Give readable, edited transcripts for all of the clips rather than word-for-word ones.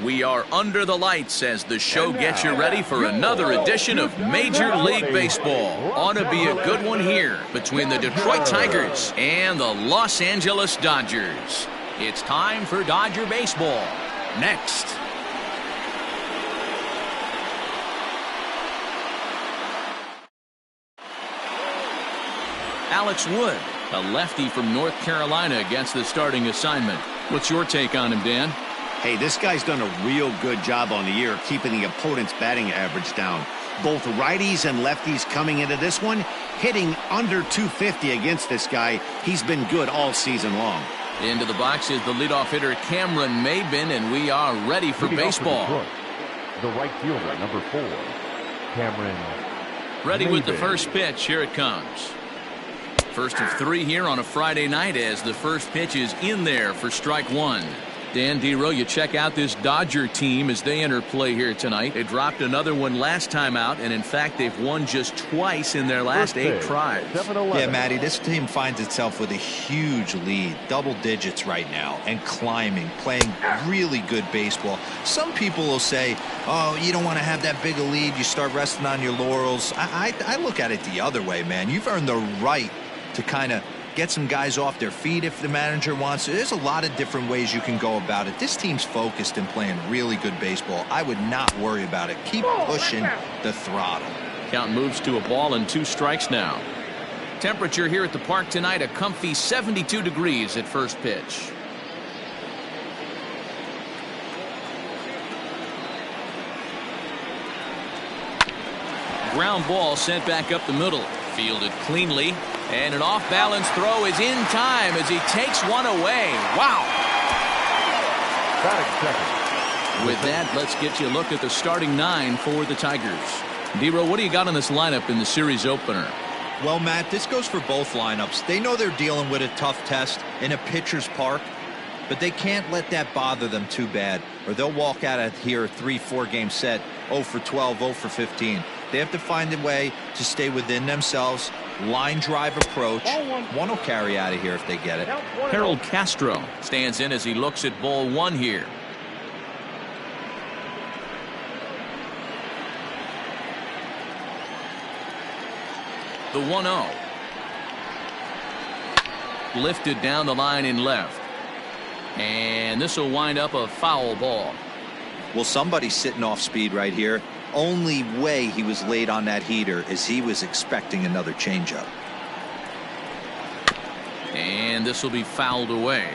We are under the lights as the show gets you ready for another edition of Major League Baseball. Ought to be a good one here between the Detroit Tigers and the Los Angeles Dodgers. It's time for Dodger Baseball. Next. Alex Wood, a lefty from North Carolina, against the starting assignment. What's your take on him, Dan? Hey, this guy's done a real good job on the year keeping the opponent's batting average down. Both righties and lefties coming into this one, hitting under 250 against this guy. He's been good all season long. Into the box is the leadoff hitter Cameron Maybin, and we are ready for baseball. The right fielder, number 4, Cameron Ready Maybin. with the first pitch. Here it comes. First of 3 here on a Friday night as the first pitch is in there for strike 1. Dan Dero, you check out this Dodger team as they enter play here tonight. They dropped another one last time out, and in fact, they've won just twice in their last 8 tries. Yeah, Matty, this team finds itself with a huge lead, double digits right now, and climbing, playing really good baseball. Some people will say, oh, you don't want to have that big a lead, you start resting on your laurels. I look at it the other way, man. You've earned the right to kind of get some guys off their feet if the manager wants to. There's a lot of different ways you can go about it. This team's focused and playing really good baseball. I would not worry about it. Keep pushing the throttle. Count moves to a ball and 2 strikes now. Temperature here at the park tonight, a comfy 72 degrees at first pitch. Ground ball sent back up the middle. Fielded cleanly. And an off-balance throw is in time as he takes one away. Wow. With that, let's get you a look at the starting 9 for the Tigers. Dero, what do you got on this lineup in the series opener? Well, Matt, this goes for both lineups. They know they're dealing with a tough test in a pitcher's park, but they can't let that bother them too bad, or they'll walk out of here a 3-4 game set, 0 for 12, 0 for 15. They have to find a way to stay within themselves. Line drive approach. One will carry out of here if they get it. Harold Castro stands in as he looks at ball 1 here. The 1-0. Lifted down the line in left. And this will wind up a foul ball. Well, somebody's sitting off speed right here. Only way he was late on that heater is he was expecting another changeup. And this will be fouled away.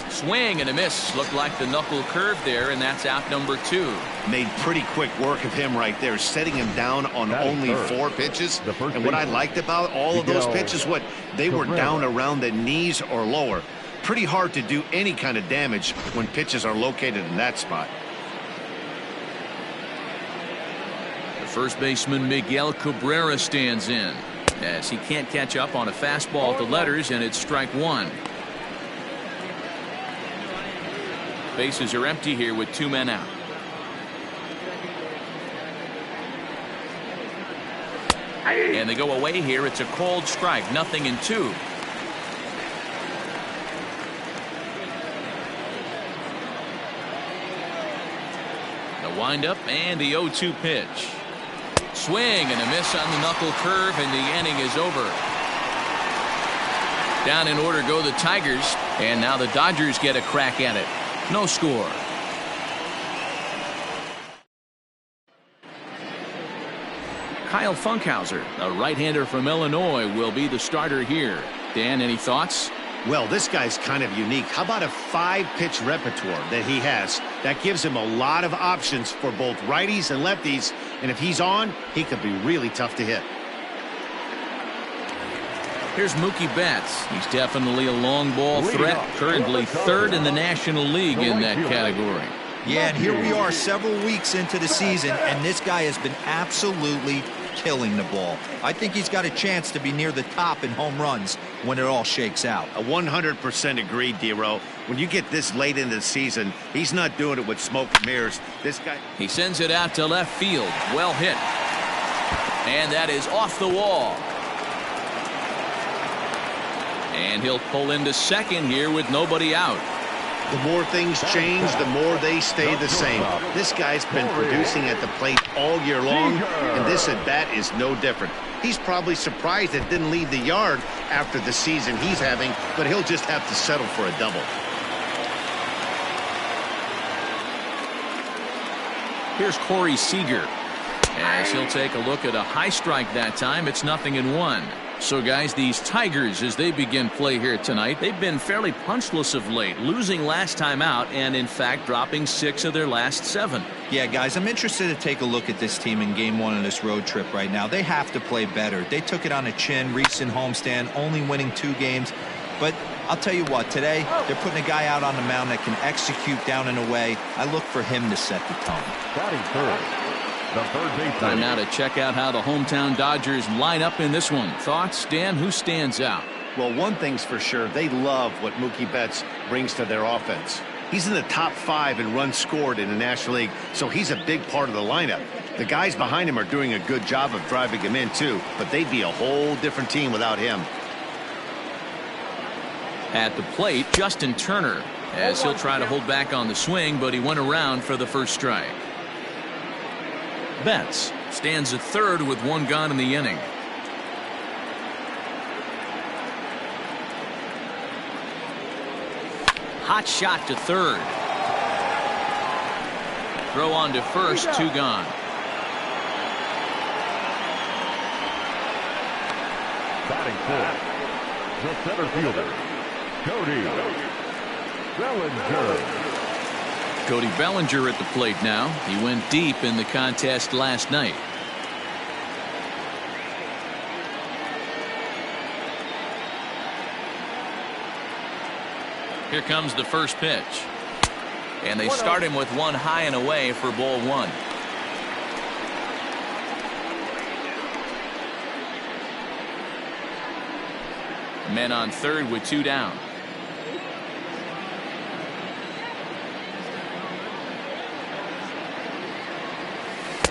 Swing and a miss. Looked like the knuckle curve there, and that's out number 2. Made pretty quick work of him right there, setting him down on only 4 pitches. And what I liked about all of those pitches, they were down around the knees or lower. Pretty hard to do any kind of damage when pitches are located in that spot. The first baseman Miguel Cabrera stands in as he can't catch up on a fastball at the letters, and it's strike 1. Bases are empty here with 2 men out. And they go away here. It's a called strike. 0-2. The windup and the 0-2 pitch. Swing and a miss on the knuckle curve, and the inning is over. Down in order go the Tigers, and now the Dodgers get a crack at it. No score. Kyle Funkhauser, a right-hander from Illinois, will be the starter here. Dan, any thoughts? Well, this guy's kind of unique. How about a 5-pitch repertoire that he has? That gives him a lot of options for both righties and lefties, and if he's on, he could be really tough to hit. Here's Mookie Betts. He's definitely a long ball threat. Currently 3rd in the National League in that category. Yeah, and here we are several weeks into the season, and this guy has been absolutely killing the ball. I think he's got a chance to be near the top in home runs when it all shakes out. 100% agreed, D-Row. When you get this late into the season, he's not doing it with smoke and mirrors. This guy. He sends it out to left field. Well hit. And that is off the wall. And he'll pull into second here with nobody out. The more things change, the more they stay the same. This guy's been producing at the plate all year long, and this at-bat is no different. He's probably surprised it didn't leave the yard after the season he's having, but he'll just have to settle for a double. Here's Corey Seager, as he'll take a look at a high strike that time. It's 0-1. So, guys, these Tigers, as they begin play here tonight, they've been fairly punchless of late, losing last time out and, in fact, dropping 6 of their last 7. Yeah, guys, I'm interested to take a look at this team in Game 1 of this road trip right now. They have to play better. They took it on the chin, recent homestand, only winning 2 games. But I'll tell you what, today they're putting a guy out on the mound that can execute down and away. I look for him to set the tone. Batting third, the third baseman. Time now to check out how the hometown Dodgers line up in this one. Thoughts, Dan? Who stands out? Well, one thing's for sure, they love what Mookie Betts brings to their offense. He's in the top 5 in runs scored in the National League, so he's a big part of the lineup. The guys behind him are doing a good job of driving him in, too, but they'd be a whole different team without him. At the plate, Justin Turner, as he'll try to hold back on the swing, but he went around for the first strike. Betts stands at third with 1 gone in the inning. Hot shot to third. Throw on to first, 2 gone. Batting fourth, the center fielder, Cody Bellinger. Cody Bellinger at the plate now. He went deep in the contest last night. Here comes the first pitch. And they start him with 1 high and away for ball 1. Men on third with 2 down.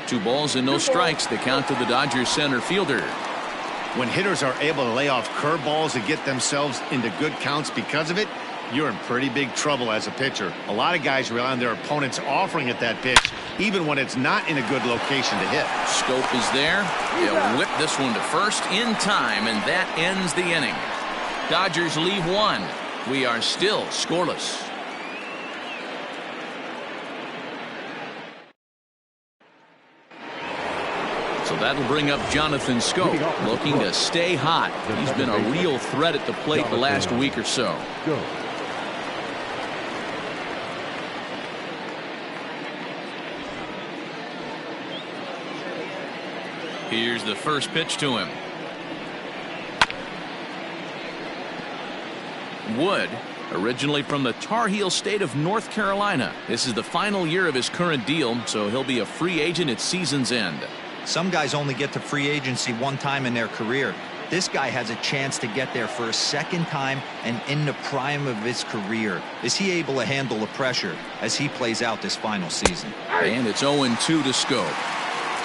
Two balls and no strikes. The count to the Dodgers center fielder. When hitters are able to lay off curveballs and get themselves into good counts because of it, you're in pretty big trouble as a pitcher. A lot of guys rely on their opponents offering at that pitch, even when it's not in a good location to hit. Scope is there. They'll whip this one to first in time, and that ends the inning. Dodgers leave 1. We are still scoreless. So that'll bring up Jonathan Scope, looking to stay hot. He's been a real threat at the plate the last week or so. Here's the first pitch to him. Wood, originally from the Tar Heel state of North Carolina. This is the final year of his current deal, so he'll be a free agent at season's end. Some guys only get to free agency 1 time in their career. This guy has a chance to get there for a second time and in the prime of his career. Is he able to handle the pressure as he plays out this final season? And it's 0-2 to Scope.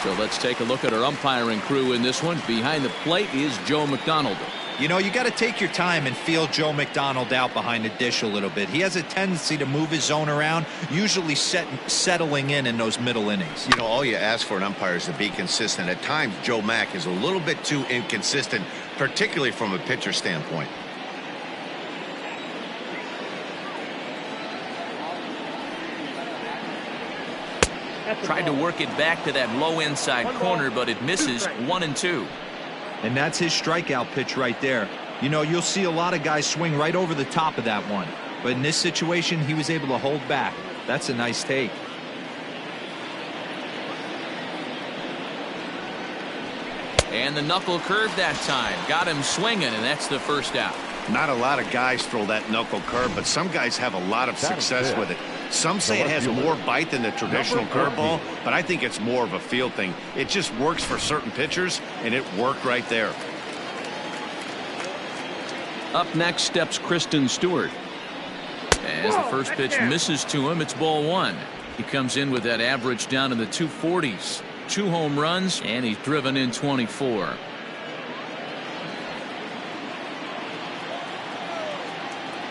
So let's take a look at our umpiring crew in this one. Behind the plate is Joe McDonald. You know, you got to take your time and feel Joe McDonald out behind the dish a little bit. He has a tendency to move his zone around, usually settling in those middle innings. You know, all you ask for an umpire is to be consistent. At times, Joe Mack is a little bit too inconsistent, particularly from a pitcher standpoint. Tried to work it back to that low inside corner, but it misses. 1-2. And that's his strikeout pitch right there. You know, you'll see a lot of guys swing right over the top of that one. But in this situation, he was able to hold back. That's a nice take. And the knuckle curve that time. Got him swinging, and that's the first out. Not a lot of guys throw that knuckle curve, but some guys have a lot of success with it. Some say it has more bite than the traditional curveball, but I think it's more of a feel thing. It just works for certain pitchers, and it worked right there. Up next steps Kristen Stewart. As the first pitch misses to him, it's ball one. He comes in with that average down in the 240s. 2 home runs, and he's driven in 24.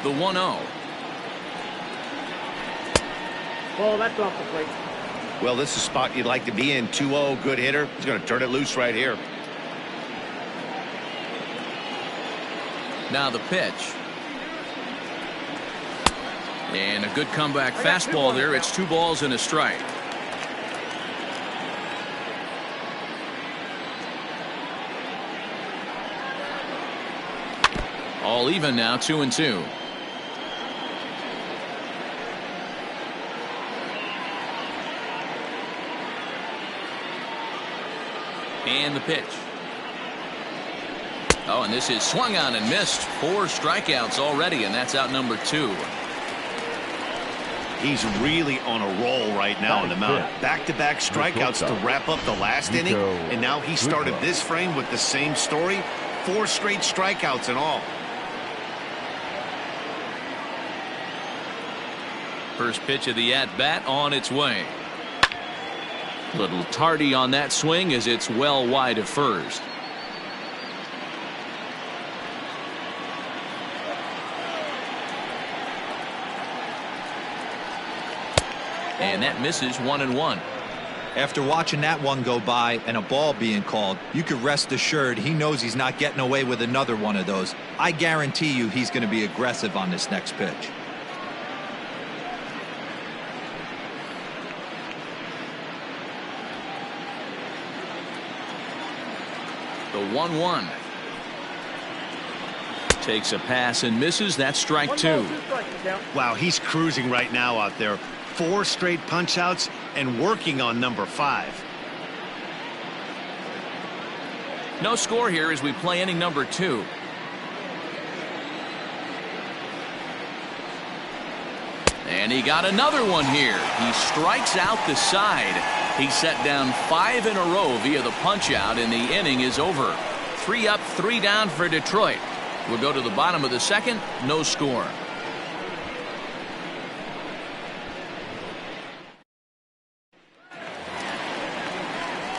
The 1-0. Ball, that's off the plate. Well, this is a spot you'd like to be in. 2-0, good hitter. He's going to turn it loose right here. Now the pitch. And a good comeback fastball there. It's 2 balls and a strike. All even now, 2-2. And the pitch. Oh, and this is swung on and missed. 4 strikeouts already, and that's out number 2. He's really on a roll right now on the mound. Back-to-back strikeouts to wrap up the last inning, and now he started this frame with the same story. 4 straight strikeouts and all. First pitch of the at-bat on its way. Little tardy on that swing as it's well wide of first. And that misses 1-1. After watching that one go by and a ball being called, you could rest assured he knows he's not getting away with another one of those. I guarantee you he's going to be aggressive on this next pitch. The 1-1. Takes a pass and misses. That's strike 2. Wow, he's cruising right now out there. 4 straight punch outs and working on number 5. No score here as we play inning number 2. And he got another one here. He strikes out the side. He set down 5 in a row via the punch out, and the inning is over. 3 up, 3 down for Detroit. We'll go to the bottom of the second. No score.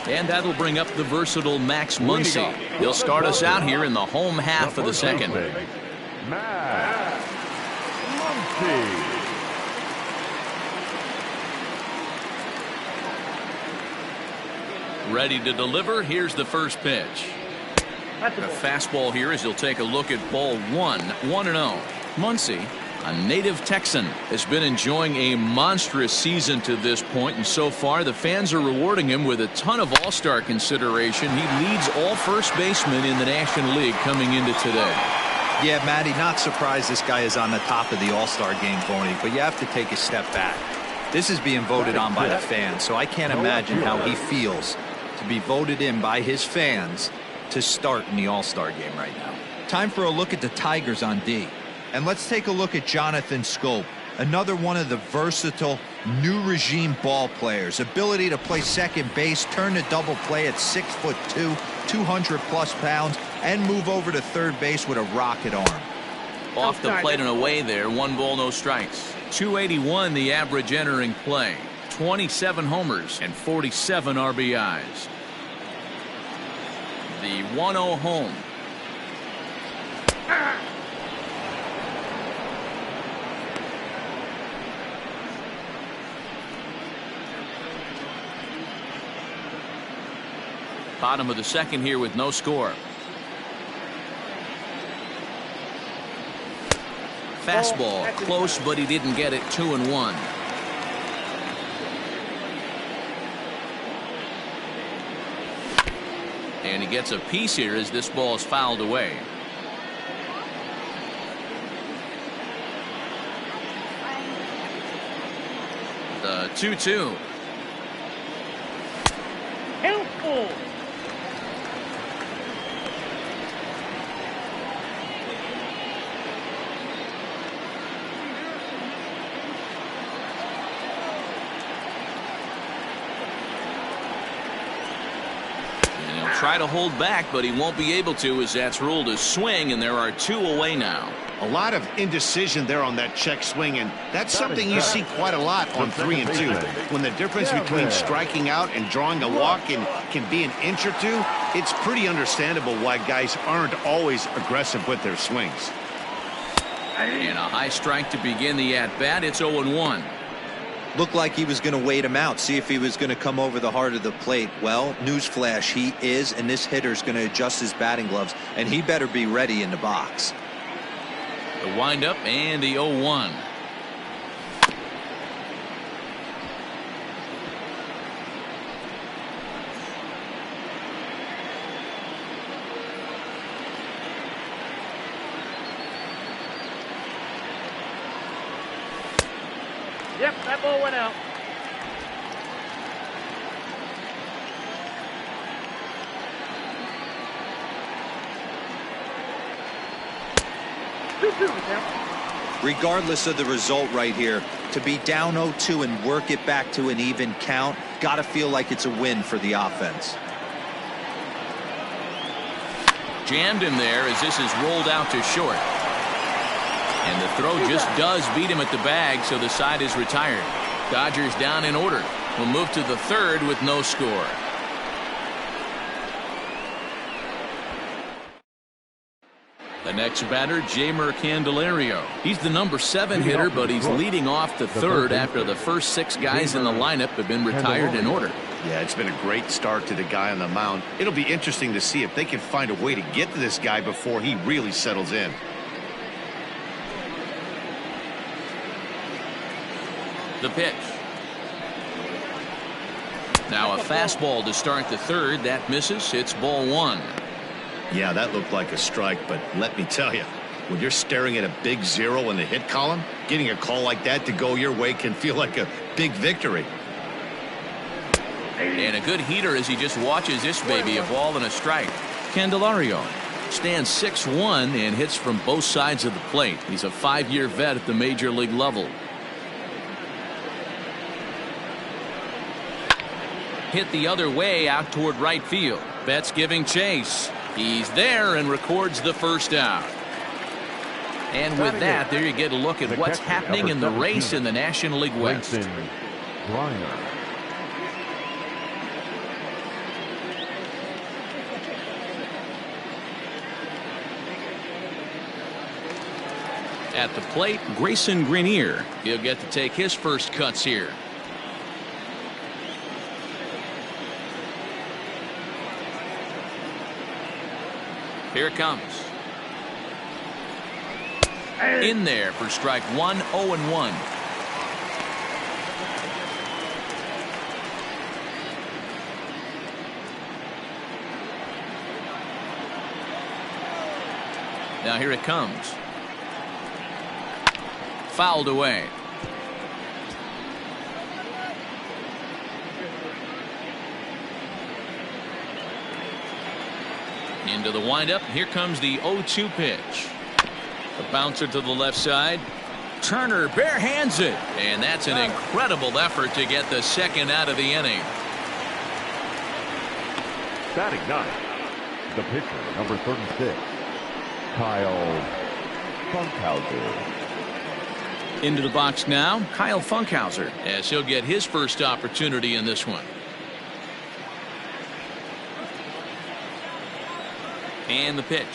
And that'll bring up the versatile Max Muncy. He'll start us out here in the home half of the second. Max Muncy. Ready to deliver. Here's the first pitch. A fastball here as he'll take a look at ball 1. 1-0. Muncy, a native Texan, has been enjoying a monstrous season to this point, and so far the fans are rewarding him with a ton of all-star consideration. He leads all first basemen in the National League coming into today. Yeah, Matty, not surprised this guy is on the top of the all-star game voting, but you have to take a step back. This is being voted on by the fans, so I can't imagine how he feels to be voted in by his fans to start in the all-star game right now. Time for a look at the Tigers on D. And let's take a look at Jonathan Scope, another one of the versatile new regime ball players. Ability to play second base, turn to double play at 6'2", 200+ pounds, and move over to third base with a rocket arm. Off the plate and away there. 1 ball, no strikes. 281 the average entering play. 27 homers and 47 RBIs. The 1-0 home. Bottom of the second here with no score. Fastball close, but he didn't get it. 2-1. And he gets a piece here as this ball is fouled away. The 2-2. Helpful. try to hold back, but he won't be able to, as that's ruled a swing, and there are 2 away now. A lot of indecision there on that check swing, and that's something you see quite a lot on 3 and 2. When the difference between striking out and drawing a walk can be an inch or 2, it's pretty understandable why guys aren't always aggressive with their swings. And a high strike to begin the at-bat. It's 0-1. Looked like he was going to wait him out, see if he was going to come over the heart of the plate. Well, newsflash, he is, and this hitter's going to adjust his batting gloves, and he better be ready in the box. The windup and the 0-1. Yep, that ball went out. Regardless of the result right here, to be down 0-2 and work it back to an even count, gotta feel like it's a win for the offense. Jammed him there as this is rolled out to short. And the throw just does beat him at the bag, so the side is retired. Dodgers down in order. We'll move to the 3rd with no score. The next batter, Jeimer Candelario. He's the number 7 hitter, but he's leading off the 3rd after the first 6 guys in the lineup have been retired in order. Yeah, it's been a great start to the guy on the mound. It'll be interesting to see if they can find a way to get to this guy before he really settles in. The pitch. Now a fastball to start the 3rd. That misses. It's ball 1. Yeah, that looked like a strike, but let me tell you, when you're staring at a big 0 in the hit column, getting a call like that to go your way can feel like a big victory. And a good heater as he just watches this baby, a ball and a strike. Candelario stands 6'1" and hits from both sides of the plate. He's a 5-year vet at the major league level. Hit the other way out toward right field. Betts giving chase. He's there and records the first out. And with that, there you get a look at what's happening in the race in the National League West. At the plate, Grayson Greenier. He'll get to take his first cuts here. Here it comes. In there for strike 1, 0-1. Now here it comes. Fouled away. Into the windup. Here comes the 0-2 pitch. A bouncer to the left side. Turner barehands it. And that's an incredible effort to get the second out of the inning. Batting 9, the pitcher, number 36, Kyle Funkhouser. Into the box now, Kyle Funkhouser, as he'll get his first opportunity in this one. And the pitch.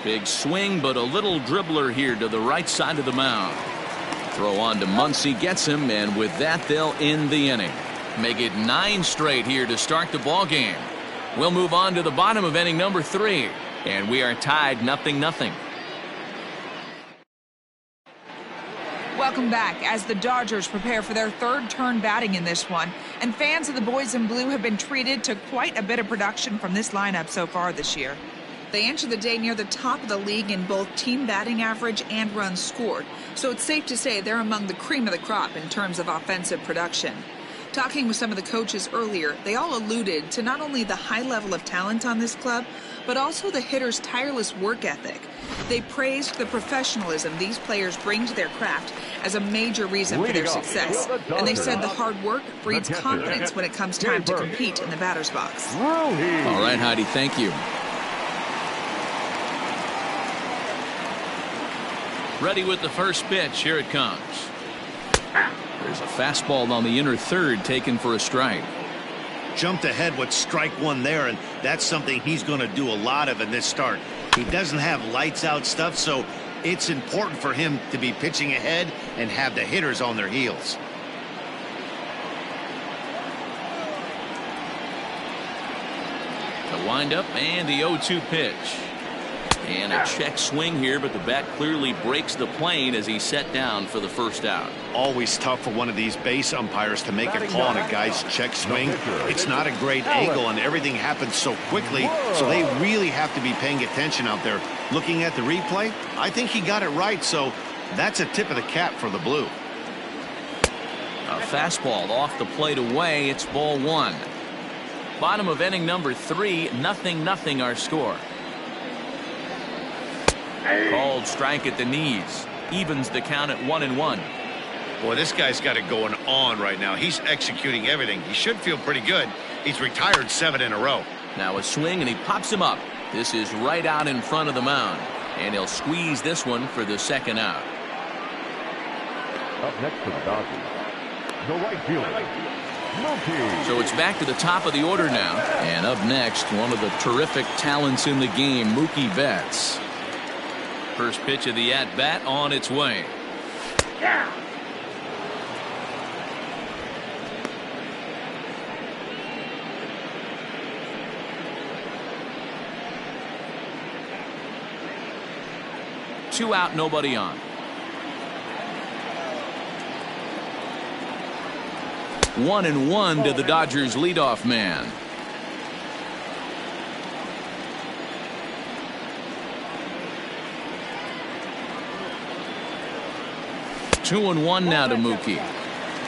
Big swing, but a little dribbler here to the right side of the mound. Throw on to Muncy, gets him, and with that, they'll end the inning. Make it 9 straight here to start the ball game. We'll move on to the bottom of inning number 3, and we are tied 0-0. Welcome back as the Dodgers prepare for their 3rd turn batting in this one, and fans of the boys in blue have been treated to quite a bit of production from this lineup so far this year. They enter the day near the top of the league in both team batting average and runs scored, so it's safe to say they're among the cream of the crop in terms of offensive production. Talking with some of the coaches earlier, they all alluded to not only the high level of talent on this club, but also the hitters' tireless work ethic. They praised the professionalism these players bring to their craft as a major reason for their success. And they said the hard work breeds confidence when it comes time to compete in the batter's box. All right, Heidi, thank you. Ready with the first pitch. Here it comes. There's a fastball on the inner third taken for a strike. Jumped ahead with strike one there, and that's something he's going to do a lot of in this start. He doesn't have lights out stuff, so it's important for him to be pitching ahead and have the hitters on their heels. The windup and the 0-2 pitch. And a check swing here, but the bat clearly breaks the plane as he's set down for the first out. Always tough for one of these base umpires to make a call on a guy's check swing. It's not a great angle, and everything happens so quickly, so they really have to be paying attention out there. Looking at the replay, I think he got it right, so that's a tip of the cap for the Blue. A fastball off the plate away. It's ball one. Bottom of inning number 3, 0-0 our score. Called strike at the knees. Evens the count at 1-1. Boy, this guy's got it going on right now. He's executing everything. He should feel pretty good. He's retired 7 in a row. Now a swing, and he pops him up. This is right out in front of the mound. And he'll squeeze this one for the second out. Up next for the Dodgers, the right fielder, Mookie. So it's back to the top of the order now. And up next, one of the terrific talents in the game, Mookie Betts. First pitch of the at-bat on its way. Yeah. Two out, nobody on. 1-1 to the Dodgers leadoff man. Two and one now to Mookie.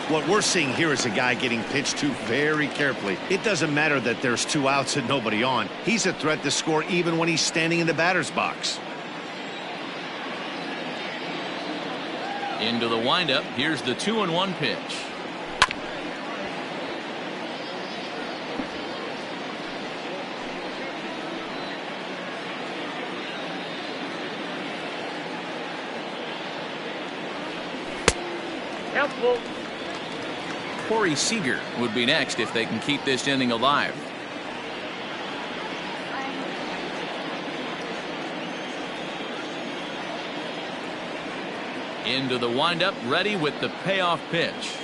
What we're seeing here is a guy getting pitched to very carefully. It doesn't matter that there's 2 outs and nobody on. He's a threat to score even when he's standing in the batter's box. Into the windup. Here's the 2-1 pitch. Helpful. Corey Seager would be next if they can keep this inning alive. Into the windup, ready with the payoff pitch.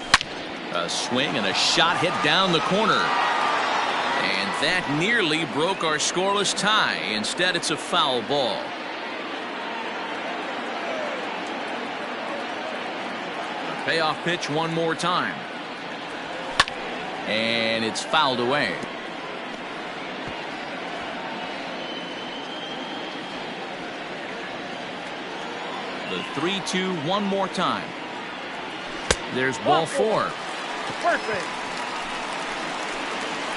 A swing and a shot hit down the corner. And that nearly broke our scoreless tie. Instead, it's a foul ball. Payoff pitch one more time. And it's fouled away. The 3-2 one more time. There's ball 4. Perfect.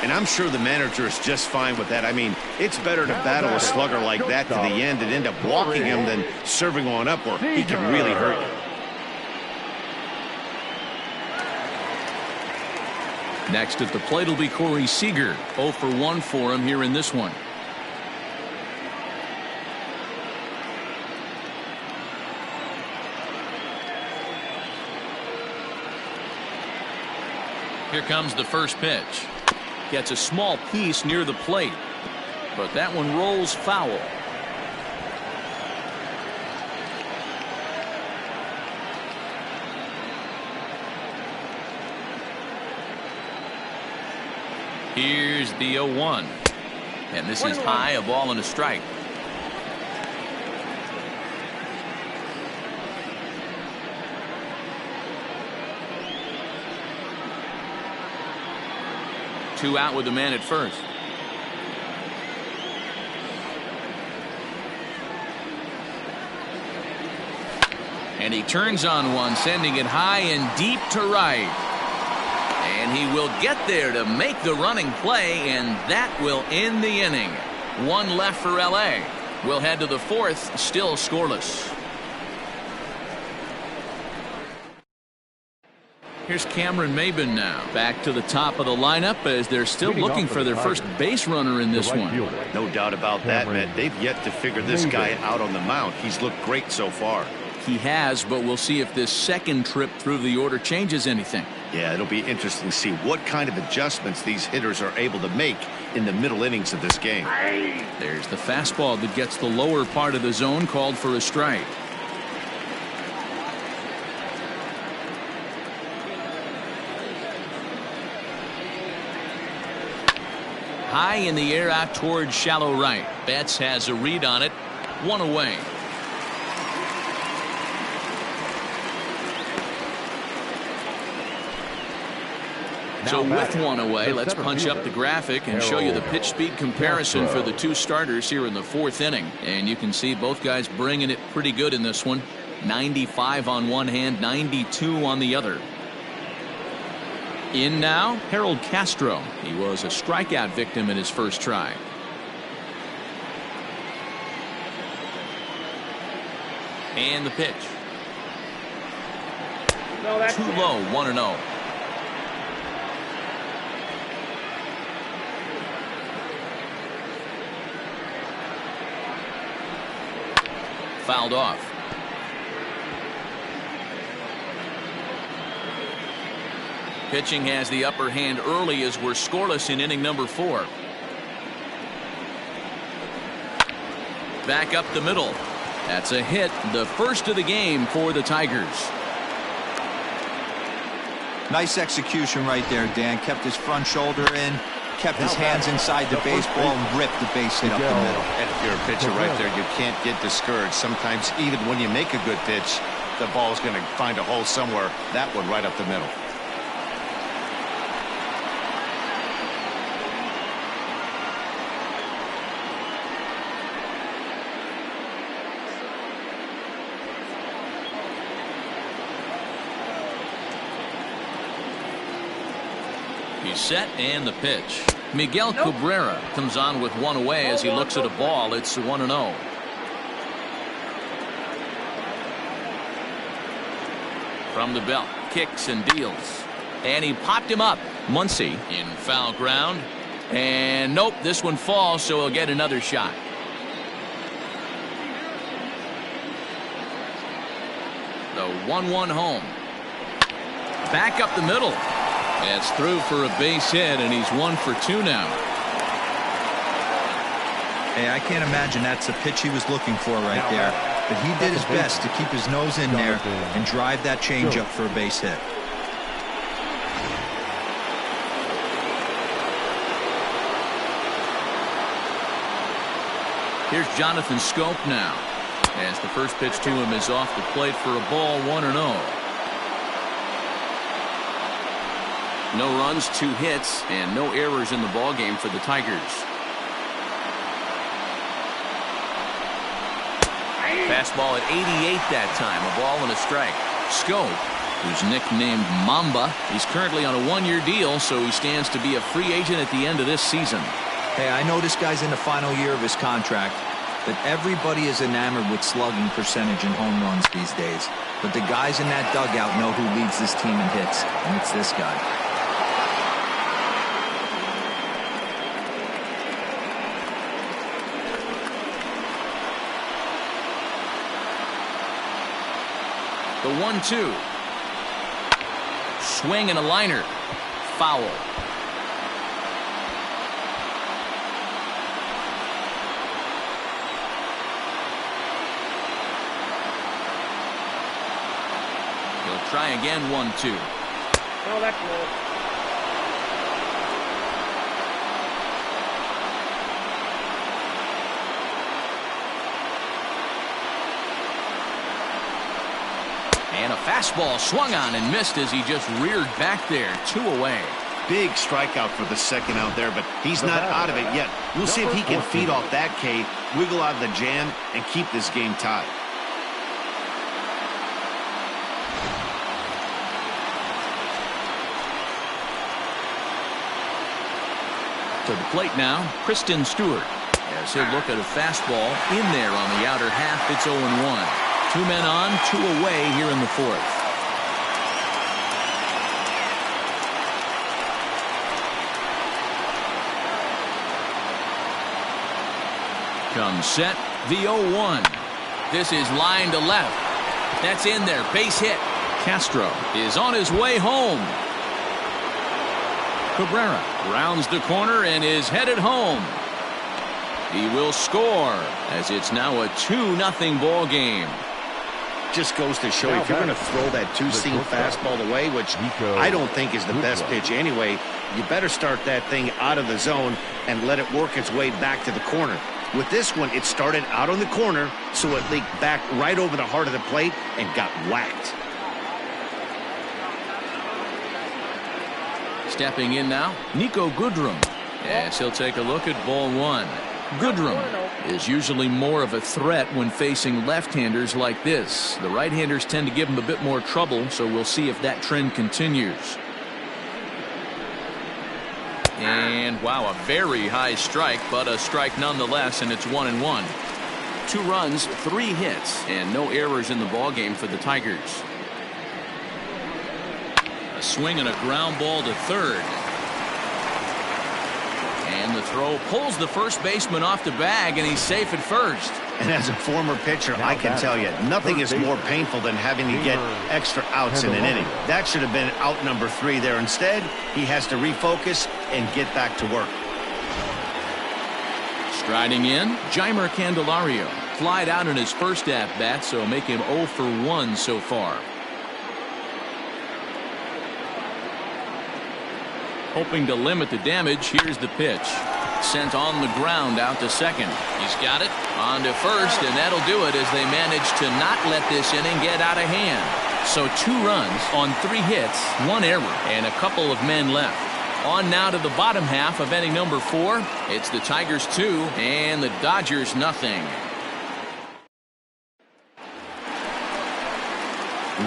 And I'm sure the manager is just fine with that. I mean, it's better to battle a slugger like that to the end and end up walking him than serving on up where he can really hurt you. Next at the plate will be Corey Seager. 0 for 1 for him here in this one. Here comes the first pitch. Gets a small piece near the plate, but that one rolls foul. Here's the 0-1. And this is high, a ball and a strike. Two out with the man at first. And he turns on one, sending it high and deep to right. And And he will get there to make the running play, and that will end the inning. One left for L.A. We'll head to the fourth, still scoreless. Here's Cameron Maben now. Back to the top of the lineup as they're still looking for their first base runner in this one. No doubt about that, man. They've yet to figure this guy out on the mound. He's looked great so far. He has, but we'll see if this second trip through the order changes anything. Yeah, it'll be interesting to see what kind of adjustments these hitters are able to make in the middle innings of this game. There's the fastball that gets the lower part of the zone, called for a strike. High in the air out towards shallow right. Betts has a read on it. One away. So with one away, let's punch up the graphic and show you the pitch speed comparison for the two starters here in the fourth inning. And you can see both guys bringing it pretty good in this one. 95 on one hand, 92 on the other. In now, Harold Castro. He was a strikeout victim in his first try. And the pitch. Too low, 1-0. Fouled off. Pitching has the upper hand early as we're scoreless in inning number 4. Back up the middle. That's a hit, the first of the game for the Tigers. Nice execution right there, Dan. Kept his front shoulder in, kept his hands inside the baseball, and ripped the base hit up the middle. And if you're a pitcher right there, you can't get discouraged. Sometimes even when you make a good pitch, the ball's going to find a hole somewhere. That one right up the middle. He's set, and the pitch. Miguel Cabrera comes on with one away as he looks at a ball. It's 1-0. From the belt, kicks and deals. And he popped him up. Muncy in foul ground. And nope, this one falls, so he'll get another shot. The 1-1 home. Back up the middle. It's through for a base hit, and he's 1 for 2 now. Hey, I can't imagine that's the pitch he was looking for right there. But he did his best to keep his nose in there and drive that changeup for a base hit. Here's Jonathan Scope now, as the first pitch to him is off the plate for a ball, 1-0. No runs, 2 hits, and no errors in the ballgame for the Tigers. Fastball at 88 that time, a ball and a strike. Scope, who's nicknamed Mamba, he's currently on a 1-year deal, so he stands to be a free agent at the end of this season. Hey, I know this guy's in the final year of his contract, but everybody is enamored with slugging percentage and home runs these days. But the guys in that dugout know who leads this team in hits, and it's this guy. The 1-2. Swing and a liner. Foul. He'll try again, 1-2. Oh, that's low. And a fastball swung on and missed as he just reared back there. 2 away. Big strikeout for the second out there, but he's not out of it yet. We'll see if he can feed off that K, wiggle out of the jam, and keep this game tied. To the plate now, Kristen Stewart. As he'll look at a fastball in there on the outer half. It's 0-1. 2 men on, 2 away here in the fourth. Comes set, the 0-1. This is line to left. That's in there, base hit. Castro is on his way home. Cabrera rounds the corner and is headed home. He will score as it's now a 2-0 ball game. Just goes to show you, if you're going to throw that two-seam fastball away, which I don't think is the best pitch anyway, you better start that thing out of the zone and let it work its way back to the corner. With this one, it started out on the corner, so it leaked back right over the heart of the plate and got whacked. Stepping in now, Nico Goodrum. Yes, he'll take a look at ball one. Goodrum is usually more of a threat when facing left-handers like this. The right-handers tend to give him a bit more trouble, so we'll see if that trend continues. And wow, a very high strike, but a strike nonetheless, and it's 1-1. 2 runs, 3 hits, and no errors in the ballgame for the Tigers. A swing and a ground ball to third. And the throw pulls the first baseman off the bag, and he's safe at first. And as a former pitcher, I can tell you, nothing is more painful than having to get extra outs in an inning. That should have been out number 3 there. Instead, he has to refocus and get back to work. Striding in, Jeimer Candelario. Flied out in his first at-bat, so make him 0 for 1 so far. Hoping to limit the damage, here's the pitch. Sent on the ground out to second. He's got it on to first, and that'll do it as they manage to not let this inning get out of hand. So 2 runs on 3 hits, 1 error, and a couple of men left. On now to the bottom half of inning number 4. It's the Tigers 2 and the Dodgers nothing.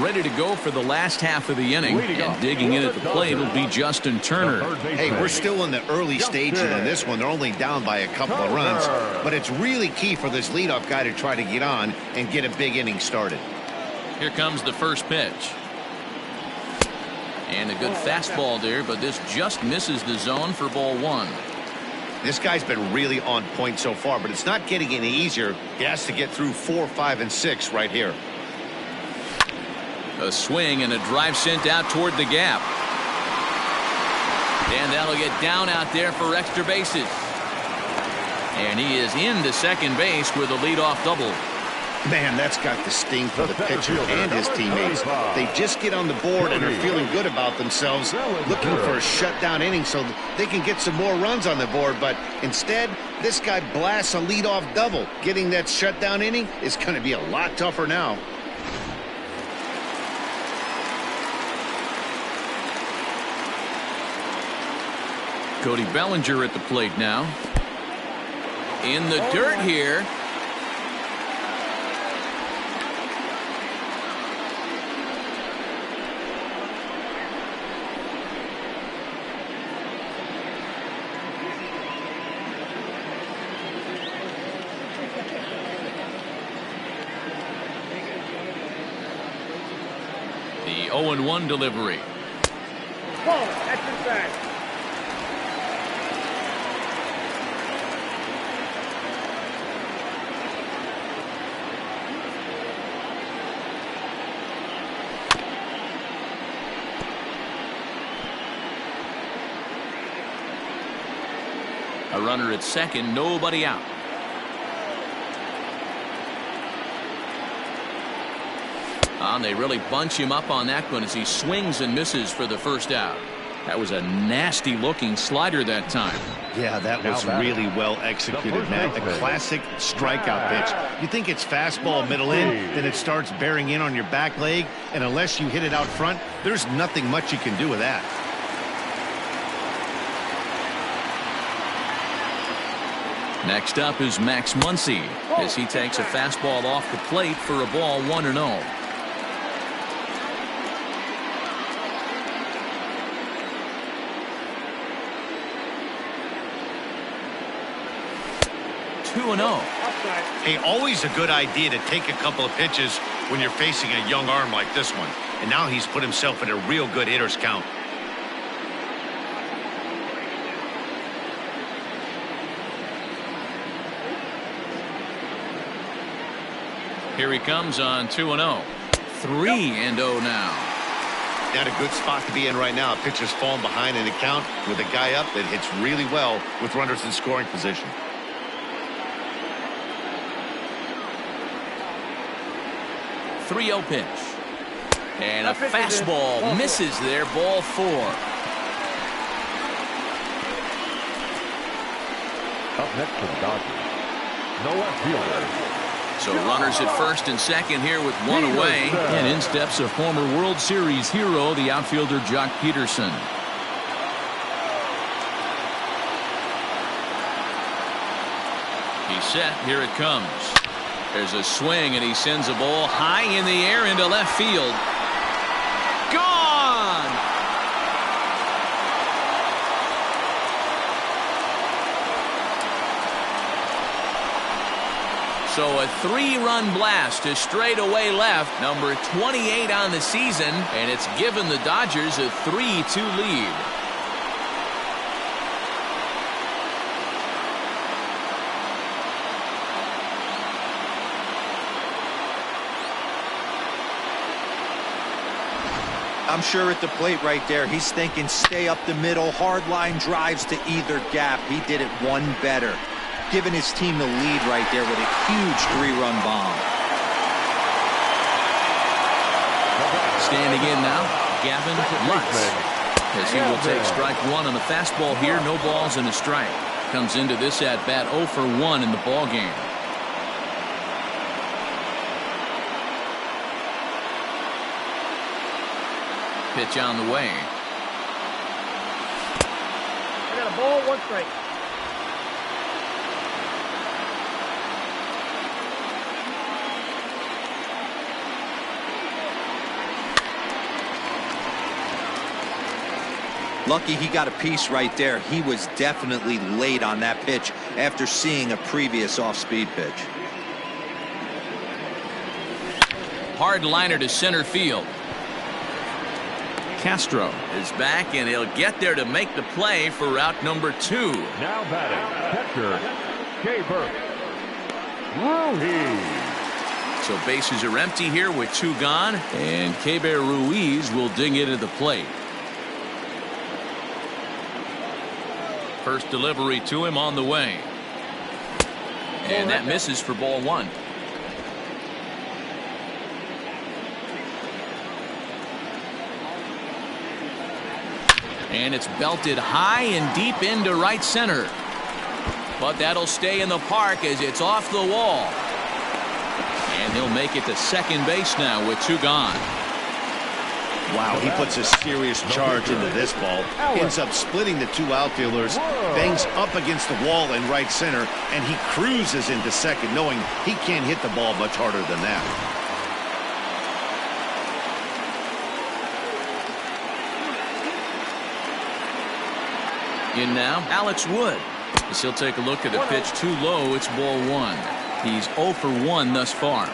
Ready to go for the last half of the inning, and digging in at the plate will be Justin Turner. Hey, we're still in the early stages on this one. They're only down by a couple of runs, but it's really key for this leadoff guy to try to get on and get a big inning started. Here comes the first pitch. And a good fastball there, but this just misses the zone for ball 1. This guy's been really on point so far, but it's not getting any easier. He has to get through 4, 5, and 6 right here. A swing and a drive sent out toward the gap. And that'll get down out there for extra bases. And he is into second base with a leadoff double. Man, that's got the sting for the pitcher and his teammates. They just get on the board and are feeling good about themselves, looking for a shutdown inning so they can get some more runs on the board. But instead, this guy blasts a leadoff double. Getting that shutdown inning is going to be a lot tougher now. Cody Bellinger at the plate now. In the dirt here. The 0-1 delivery. Ball, that's inside. A runner at second, nobody out. And they really bunch him up on that one as he swings and misses for the first out. That was a nasty looking slider that time. Yeah, that was really well executed, Matt. A classic strikeout pitch. You think it's fastball middle in, then it starts bearing in on your back leg, and unless you hit it out front, there's nothing much you can do with that. Next up is Max Muncy as he takes a fastball off the plate for a ball 1-0. 2-0. Hey, always a good idea to take a couple of pitches when you're facing a young arm like this one. And now he's put himself in a real good hitter's count. Here he comes on 2-0. 3-0 now. Not a good spot to be in right now. A pitcher's falling behind in the count with a guy up that hits really well with runners in scoring position. .30 pitch. And a fastball misses there. Ball 4. Up next to the Dodgers, no left fielder. So runners at first and second here with one away. And in steps a former World Series hero, the outfielder Jock Peterson. He's set. Here it comes. There's a swing, and he sends a ball high in the air into left field. Gone! So a 3-run blast to straightaway left, number 28 on the season, and it's given the Dodgers a 3-2 lead. I'm sure at the plate right there, he's thinking stay up the middle, hard line drives to either gap. He did it one better, giving his team the lead right there with a huge 3-run bomb. Standing in now, Gavin Lutz, as he will take strike 1 on the fastball here. No balls and a strike. Comes into this at bat 0 for 1 in the ball game. Pitch on the way. I got a ball, 1 strike. Lucky he got a piece right there. He was definitely late on that pitch after seeing a previous off-speed pitch. Hard liner to center field. Castro is back, and he'll get there to make the play for route number 2. Now batting, catcher, K-Burke. Ruiz. So bases are empty here with 2 gone, and Keber Ruiz will ding it at the plate. First delivery to him on the way. And that misses for ball 1. And it's belted high and deep into right center. But that'll stay in the park as it's off the wall. And he'll make it to second base now with 2 gone. Wow, he puts a serious charge into this ball. Ends up splitting the 2 outfielders, bangs up against the wall in right center, and he cruises into second, knowing he can't hit the ball much harder than that. In now, Alex Wood. As he'll take a look at a pitch too low, it's ball 1. He's 0 for 1 thus far.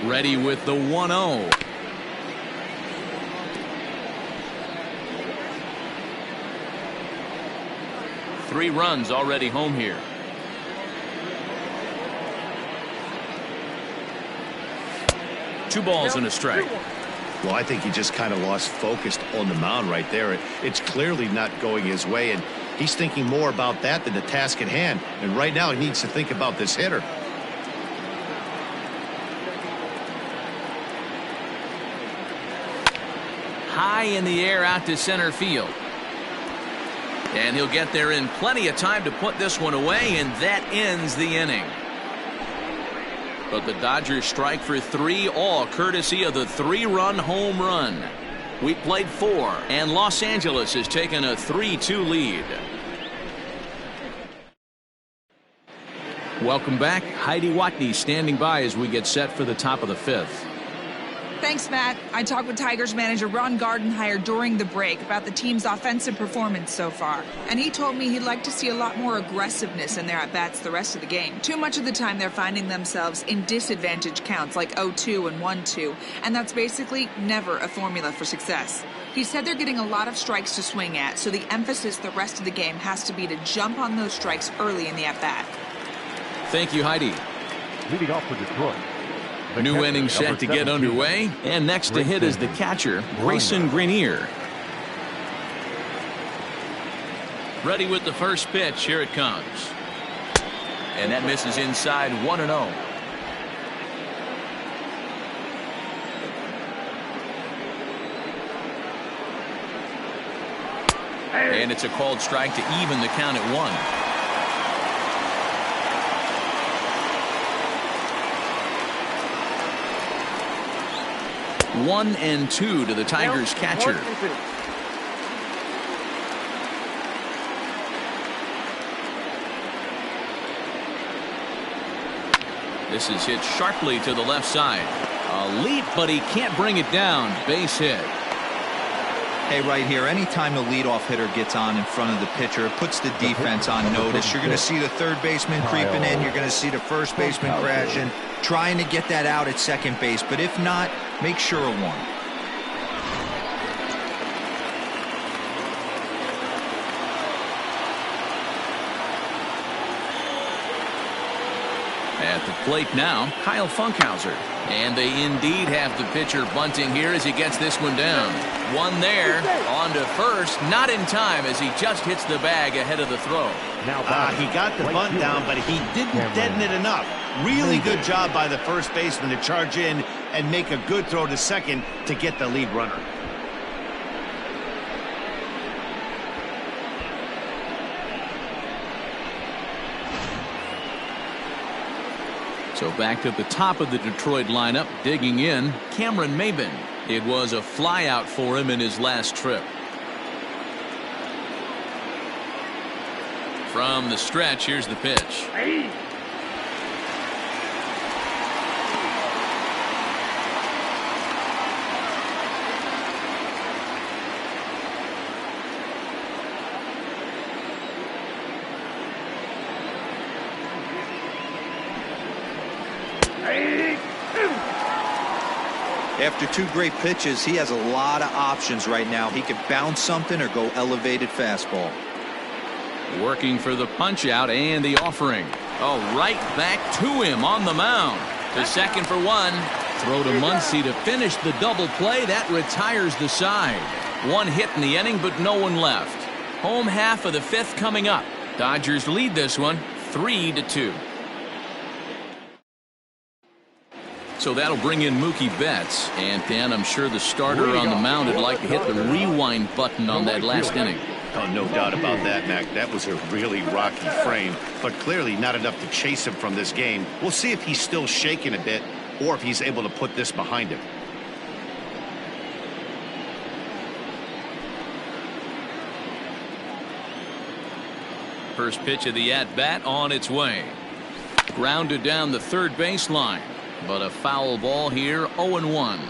Ready with the 1-0. Three runs already home here. Two balls and a strike. Well, I think he just kind of lost focus on the mound right there. It's clearly not going his way, and he's thinking more about that than the task at hand. And right now he needs to think about this hitter. High in the air out to center field. And he'll get there in plenty of time to put this one away, and that ends the inning. But the Dodgers strike for 3, all courtesy of the 3-run home run. We played 4, and Los Angeles has taken a 3-2 lead. Welcome back. Heidi Watney standing by as we get set for the top of the 5th. Thanks, Matt. I talked with Tigers manager Ron Gardenhire during the break about the team's offensive performance so far. And he told me he'd like to see a lot more aggressiveness in their at-bats the rest of the game. Too much of the time they're finding themselves in disadvantage counts like 0-2 and 1-2. And that's basically never a formula for success. He said they're getting a lot of strikes to swing at, so the emphasis the rest of the game has to be to jump on those strikes early in the at-bat. Thank you, Heidi. Leading off for Detroit. New inning set to get underway, and next to hit is the catcher, Grayson Grenier. Ready with the first pitch. Here it comes. And that misses inside 1-0. And it's a called strike to even the count at 1. 1-2 to the Tigers catcher. This is hit sharply to the left side. A leap, but he can't bring it down. Base hit. Hey, right here, anytime the leadoff hitter gets on in front of the pitcher, it puts the defense on notice. You're going to see the third baseman creeping in. You're going to see the first baseman crashing, trying to get that out at second base. But if not, make sure of one. At the plate now, Kyle Funkhauser. And they indeed have the pitcher bunting here as he gets this one down. One there, on to first, not in time as he just hits the bag ahead of the throw. He got the bunt down, but he didn't deaden it enough. Really good job by the first baseman to charge in and make a good throw to second to get the lead runner. So back to the top of the Detroit lineup, digging in, Cameron Maybin. It was a flyout for him in his last trip. From the stretch, here's the pitch. After two great pitches, he has a lot of options right now. He could bounce something or go elevated fastball. Working for the punch out and the offering. Oh, right back to him on the mound. To second for one. Throw to Muncy to finish the double play. That retires the side. One hit in the inning, but no one left. Home half of the 5th coming up. Dodgers lead this one 3-2. So that'll bring in Mookie Betts. And Dan, I'm sure the starter on the mound would like to hit the rewind button on that last inning. Oh, no doubt about that, Mac. That was a really rocky frame, but clearly not enough to chase him from this game. We'll see if he's still shaking a bit or if he's able to put this behind him. First pitch of the at-bat on its way. Grounded down the third baseline. But a foul ball here, 0-1.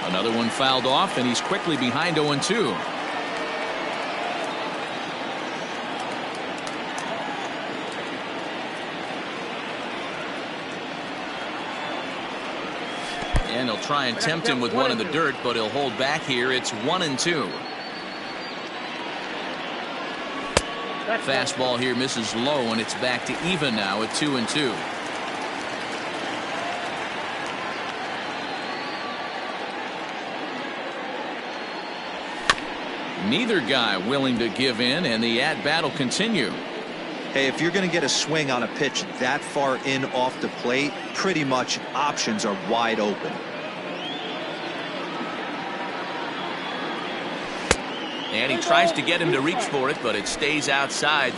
Another one fouled off, and he's quickly behind 0-2. And he'll try and tempt him with one in the dirt, but he'll hold back here. It's 1-2. Fastball here misses low, and it's back to even now at 2-2. Neither guy willing to give in, and the at-bat will continue. Hey, if you're going to get a swing on a pitch that far in off the plate, pretty much options are wide open. And he tries to get him to reach for it, but it stays outside.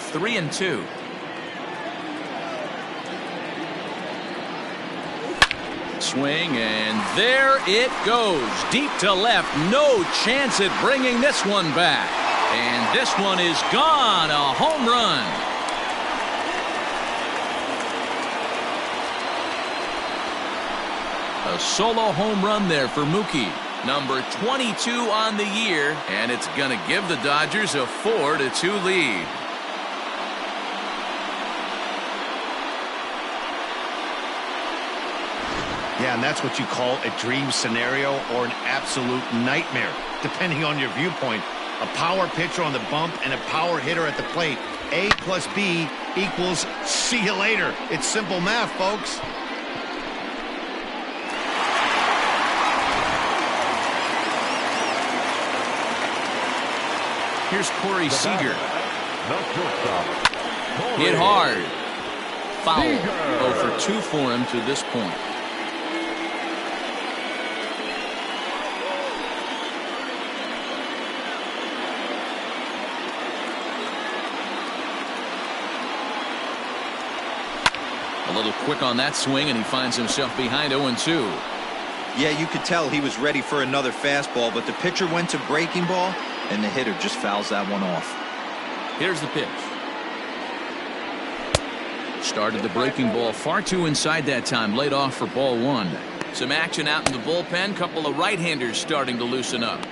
swing, and there it goes. Deep to left. No chance at bringing this one back. And this one is gone. A home run. A solo home run there for Mookie. Number 22 on the year, and it's going to give the Dodgers a 4-2 lead. Yeah, and that's what you call a dream scenario or an absolute nightmare, depending on your viewpoint. A power pitcher on the bump and a power hitter at the plate. A plus B equals see you later. It's simple math, folks. Here's Corey Seager. Hit hard. Foul. 0 for 2 for him to this point. A little quick on that swing, and he finds himself behind 0-2. Yeah, you could tell he was ready for another fastball, but the pitcher went to breaking ball, and the hitter just fouls that one off. Here's the pitch. Started the breaking ball far too inside that time. Laid off for ball 1. Some action out in the bullpen. Couple of right-handers starting to loosen up.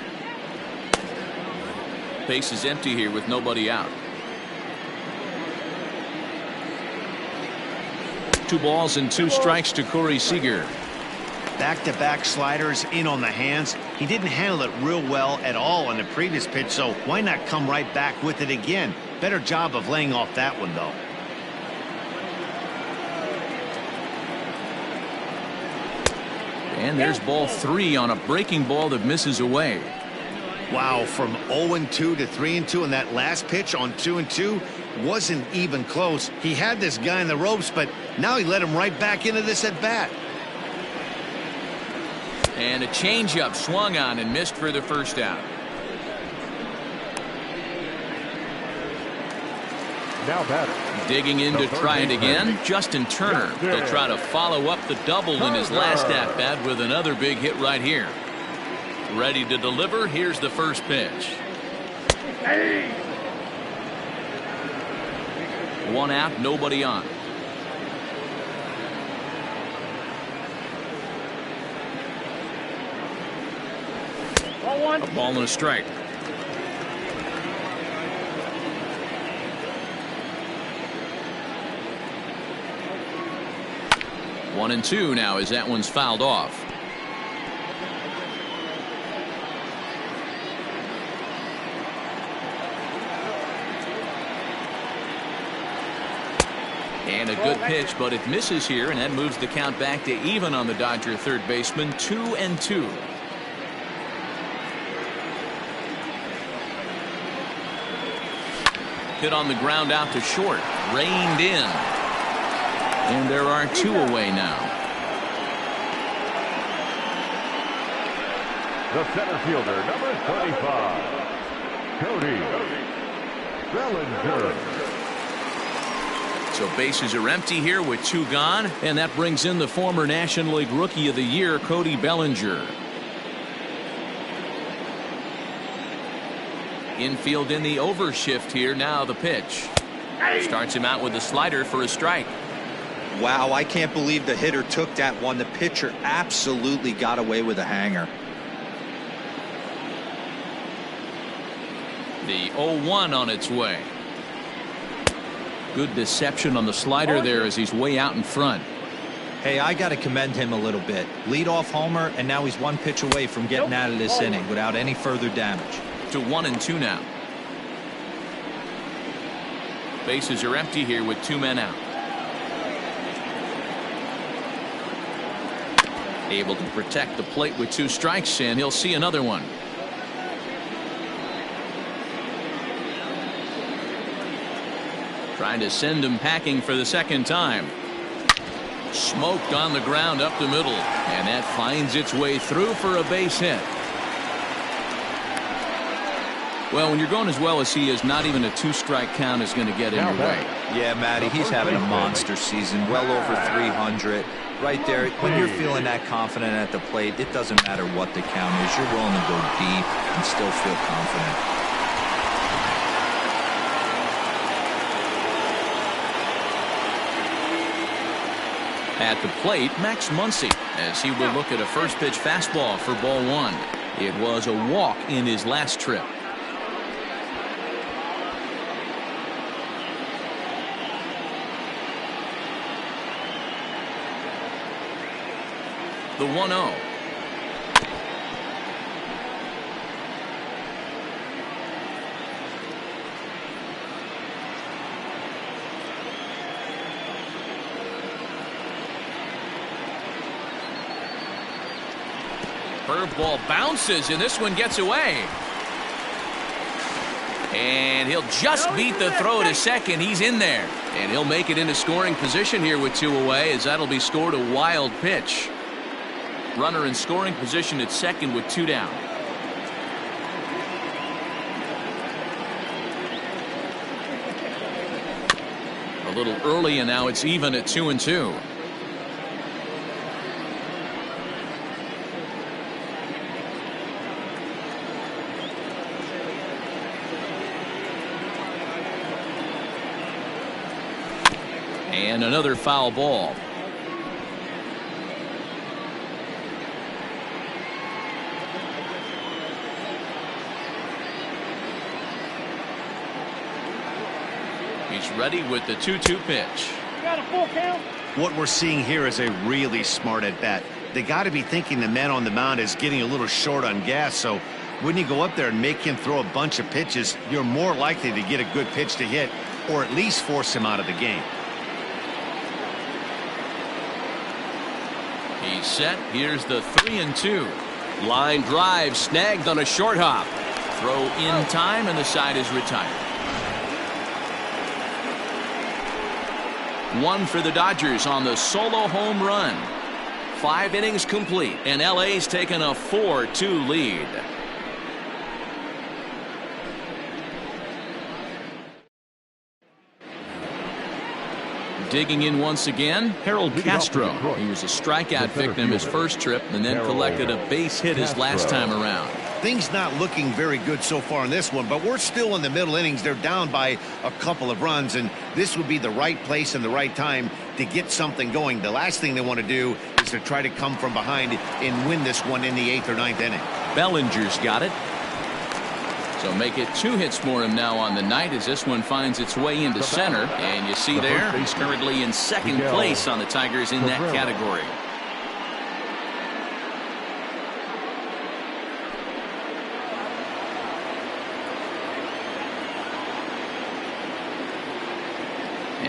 Base is empty here with nobody out. 2 balls and 2 strikes to Corey Seager. Back-to-back sliders in on the hands. He didn't handle it real well at all on the previous pitch, so why not come right back with it again? Better job of laying off that one, though. And there's ball 3 on a breaking ball that misses away. Wow, from 0-2 to 3-2 in that last pitch on 2-2 wasn't even close. He had this guy in the ropes, but now he let him right back into this at bat. And a changeup swung on and missed for the first out. Now batter. Digging in to try it again. Justin Turner. He'll try to follow up the double in his last at bat with another big hit right here. Ready to deliver. Here's the first pitch. 1 out, nobody on. A ball and a strike. One and 2 now as that one's fouled off. And a good pitch, but it misses here, and that moves the count back to even on the Dodger third baseman. 2-2. Hit on the ground out to short. Reined in. And there are 2 away now. The center fielder, number 25, Cody Bellinger. So bases are empty here with 2 gone, and that brings in the former National League Rookie of the Year, Cody Bellinger. Infield in the overshift here. Now the pitch. Starts him out with a slider for a strike. Wow, I can't believe the hitter took that one. The pitcher absolutely got away with a hanger. The 0-1 on its way. Good deception on the slider there as he's way out in front. Hey, I got to commend him a little bit. Leadoff homer, and now he's 1 pitch away from getting out of this inning without any further damage. To 1-2 now. Bases are empty here with 2 men out. Able to protect the plate with 2 strikes, and he'll see another one. Trying to send him packing for the second time. Smoked on the ground up the middle, and that finds its way through for a base hit. Well, when you're going as well as he is, not even a 2-strike count is going to get in your way. Yeah, Matty, he's having a monster season, well over 300. Right there, when you're feeling that confident at the plate, it doesn't matter what the count is. You're willing to go deep and still feel confident. At the plate, Max Muncy, as he will look at a first pitch fastball for ball one. It was a walk in his last trip. The 1-0. Curveball bounces, and this one gets away. And he'll just beat the throw to second. He's in there. And he'll make it into scoring position here with 2 away, as that'll be scored a wild pitch. Runner in scoring position at second with 2 down. A little early, and now it's even at 2-2. And another foul ball. He's ready with the 2-2 pitch. You got a full count? What we're seeing here is a really smart at bat. They got to be thinking the man on the mound is getting a little short on gas, so when you go up there and make him throw a bunch of pitches, you're more likely to get a good pitch to hit, or at least force him out of the game. He's set. Here's the 3-2. Line drive snagged on a short hop. Throw in time, and the side is retired. 1 for the Dodgers on the solo home run. 5 innings complete, and LA's taken a 4-2 lead. Digging in once again, Harold Castro. He was a strikeout victim his first trip and then collected a base hit his last time around. Things not looking very good so far in this one, but we're still in the middle innings. They're down by a couple of runs, and this would be the right place and the right time to get something going. The last thing they want to do is to try to come from behind and win this one in the 8th or 9th inning. Bellinger's got it. So make it 2 hits for him now on the night as this one finds its way into center. And you see there, he's currently in second place on the Tigers in that category.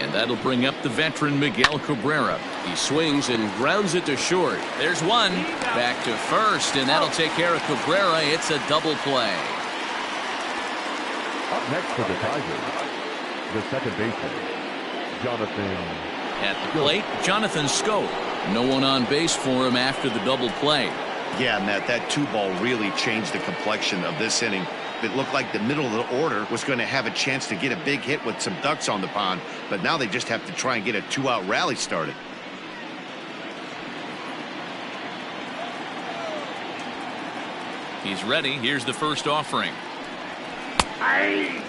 And that'll bring up the veteran Miguel Cabrera. He swings and grounds it to short. There's one. Back to first, and that'll take care of Cabrera. It's a double play. Up next for the Tigers, the second baseman, Jonathan. At the plate, Jonathan Scope. No one on base for him after the double play. Yeah, Matt, that 2-ball really changed the complexion of this inning. It looked like the middle of the order was going to have a chance to get a big hit with some ducks on the pond, but now they just have to try and get a 2-out rally started. He's ready. Here's the first offering. Aye.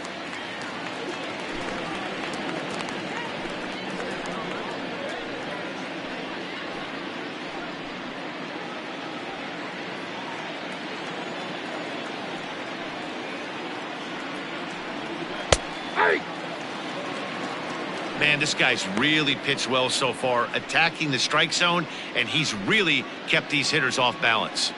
Man, this guy's really pitched well so far, attacking the strike zone, and he's really kept these hitters off balance.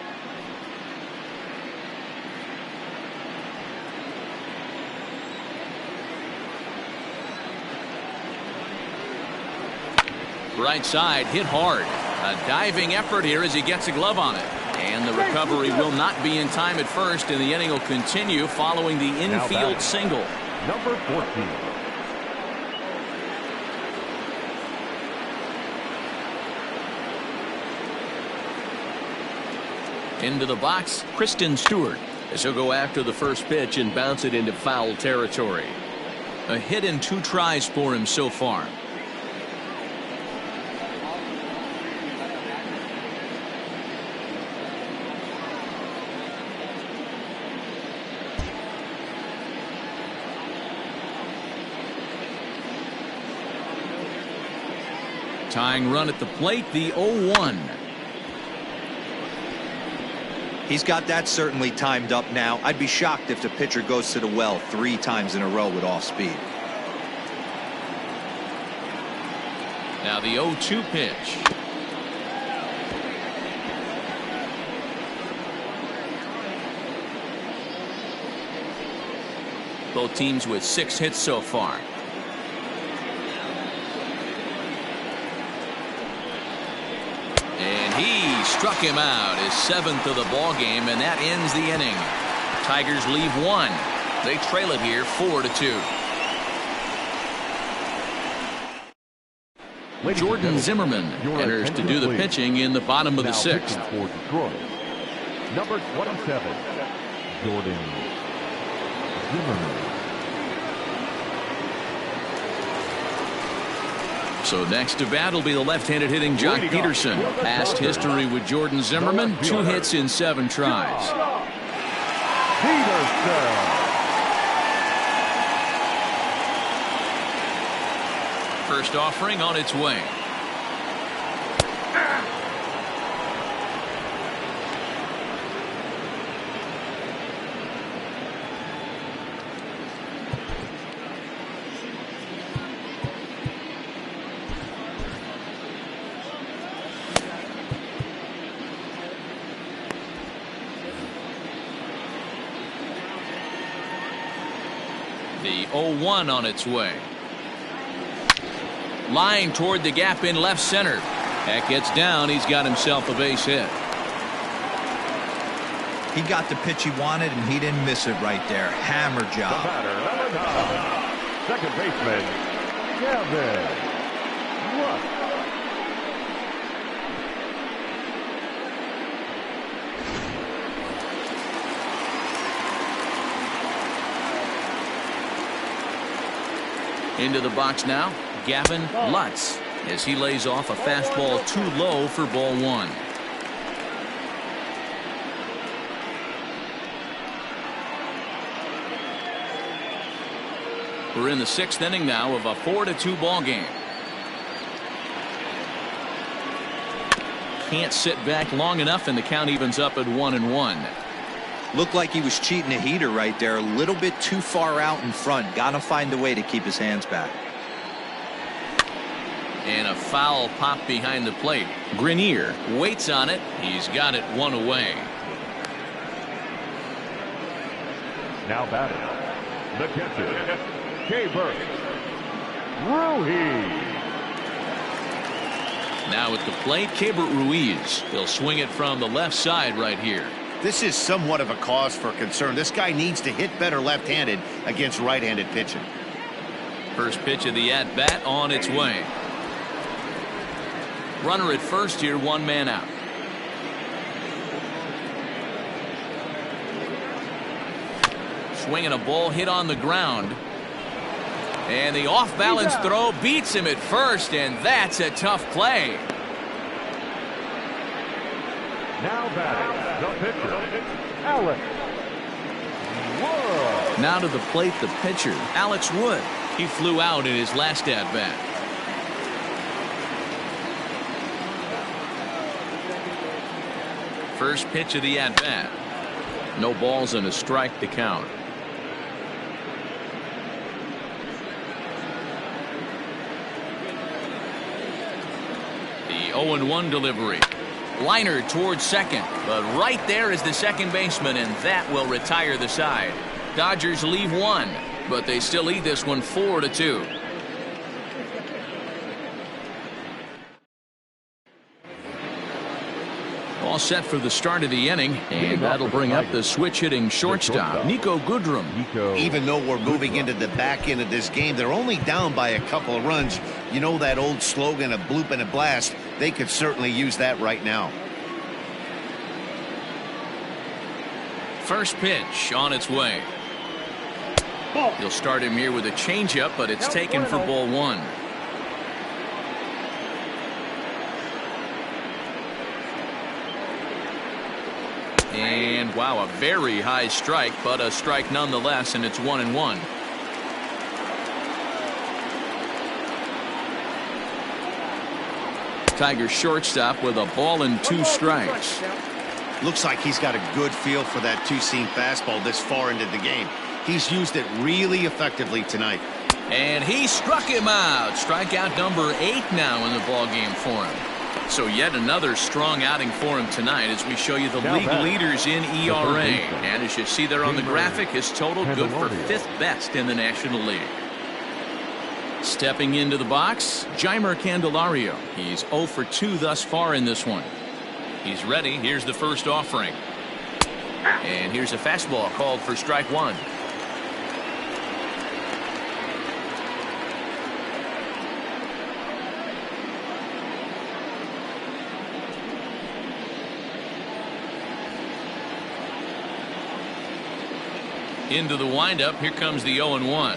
Right side, hit hard. A diving effort here as he gets a glove on it. And the recovery will not be in time at first, and the inning will continue following the infield single. Number 14. Into the box, Kristen Stewart, as he'll go after the first pitch and bounce it into foul territory. A hit and 2 tries for him so far. Tying run at the plate, the 0-1. He's got that certainly timed up now. I'd be shocked if the pitcher goes to the well 3 times in a row with off speed. Now the 0-2 pitch. Both teams with 6 hits so far. And he struck him out, his 7th of the ball game, and that ends the inning. Tigers leave 1. They trail it here 4-2. Jordan Zimmerman enters to do the pitching in the bottom of the 6th. Number 27, Jordan Zimmerman. So next to bat will be the left-handed hitting Jock Peterson. Past history with Jordan Zimmerman, 2 hits in 7 tries. First offering on its way. The 0-1 on its way. Line toward the gap in left center. That gets down. He's got himself a base hit. He got the pitch he wanted, and he didn't miss it right there. Hammer job. The batter, number 9, second baseman, Gavin Lux. Into the box now, Gavin Lutz, as he lays off a fastball too low for ball 1. We're in the 6th inning now of a 4-2 ball game. Can't sit back long enough, and the count evens up at 1-1. Looked like he was cheating a heater right there, a little bit too far out in front. Got to find a way to keep his hands back. And a foul pop behind the plate. Grenier waits on it. He's got it 1 away. Now batting, the catcher, K-Bert Ruiz. Now at the plate, Keibert Ruiz. He'll swing it from the left side right here. This is somewhat of a cause for concern. This guy needs to hit better left-handed against right-handed pitching. First pitch of the at-bat on its way. Runner at first here, 1 man out. Swinging a ball hit on the ground. And the off-balance throw beats him at first, and that's a tough play. Now batting, the pitcher, Alex Wood. Now to the plate, the pitcher, Alex Wood. He flew out in his last at-bat. First pitch of the at-bat. No balls and a strike to count. The 0-1 delivery. Liner towards second, but right there is the second baseman, and that will retire the side. Dodgers leave 1, but they still lead this one 4-2. All set for the start of the inning, and that'll bring up the switch-hitting shortstop, Nico Goodrum. Even though we're moving into the back end of this game, they're only down by a couple of runs. You know that old slogan, a bloop and a blast? They could certainly use that right now. First pitch on its way. He'll start him here with a changeup, but it's taken for ball 1. And wow, a very high strike, but a strike nonetheless, and it's 1-1. Tiger shortstop with a ball and 2 strikes. Looks like he's got a good feel for that two-seam fastball this far into the game. He's used it really effectively tonight. And he struck him out. Strikeout number 8 now in the ball game for him. So yet another strong outing for him tonight as we show you the league leaders in ERA. And as you see there on the graphic, his total good for 5th best in the National League. Stepping into the box, Jeimer Candelario. He's 0 for 2 thus far in this one. He's ready. Here's the first offering. And here's a fastball called for strike 1. Into the windup. Here comes the 0-1.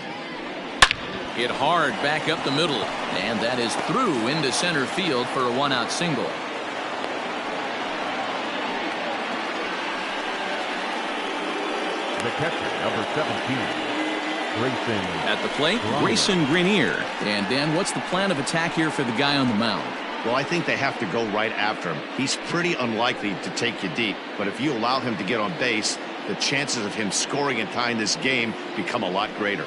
Hit hard back up the middle. And that is through into center field for a 1-out single. The catcher, number 17, Grayson. At the plate, Grayson Grenier. And Dan, what's the plan of attack here for the guy on the mound? Well, I think they have to go right after him. He's pretty unlikely to take you deep, but if you allow him to get on base, the chances of him scoring and tying this game become a lot greater.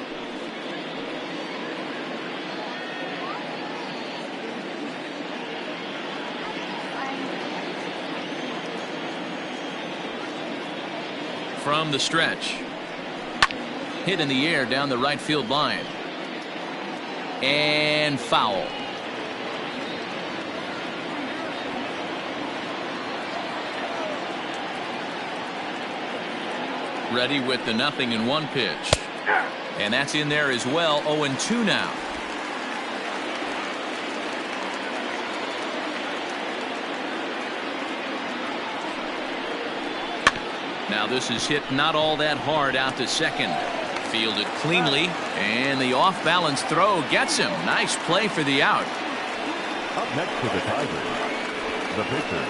From the stretch. Hit in the air down the right field line. And foul. Ready with the 0-1 pitch. And that's in there as well. 0-2 now. Now this is hit not all that hard out to second. Fielded cleanly, and the off-balance throw gets him. Nice play for the out. Up next to the Tigers, the pitcher,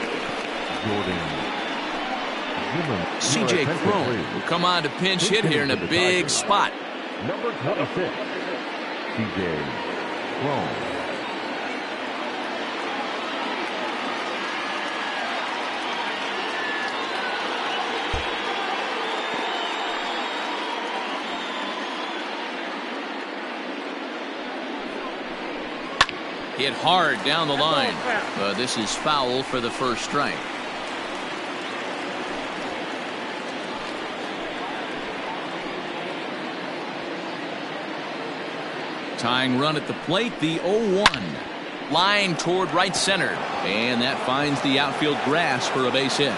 Jordan. C.J. Cron will come on to pinch hit here in a big spot. Number 26, C.J. Cron. Hit hard down the line. But this is foul for the first strike. Tying run at the plate, the 0-1. Line toward right center. And that finds the outfield grass for a base hit.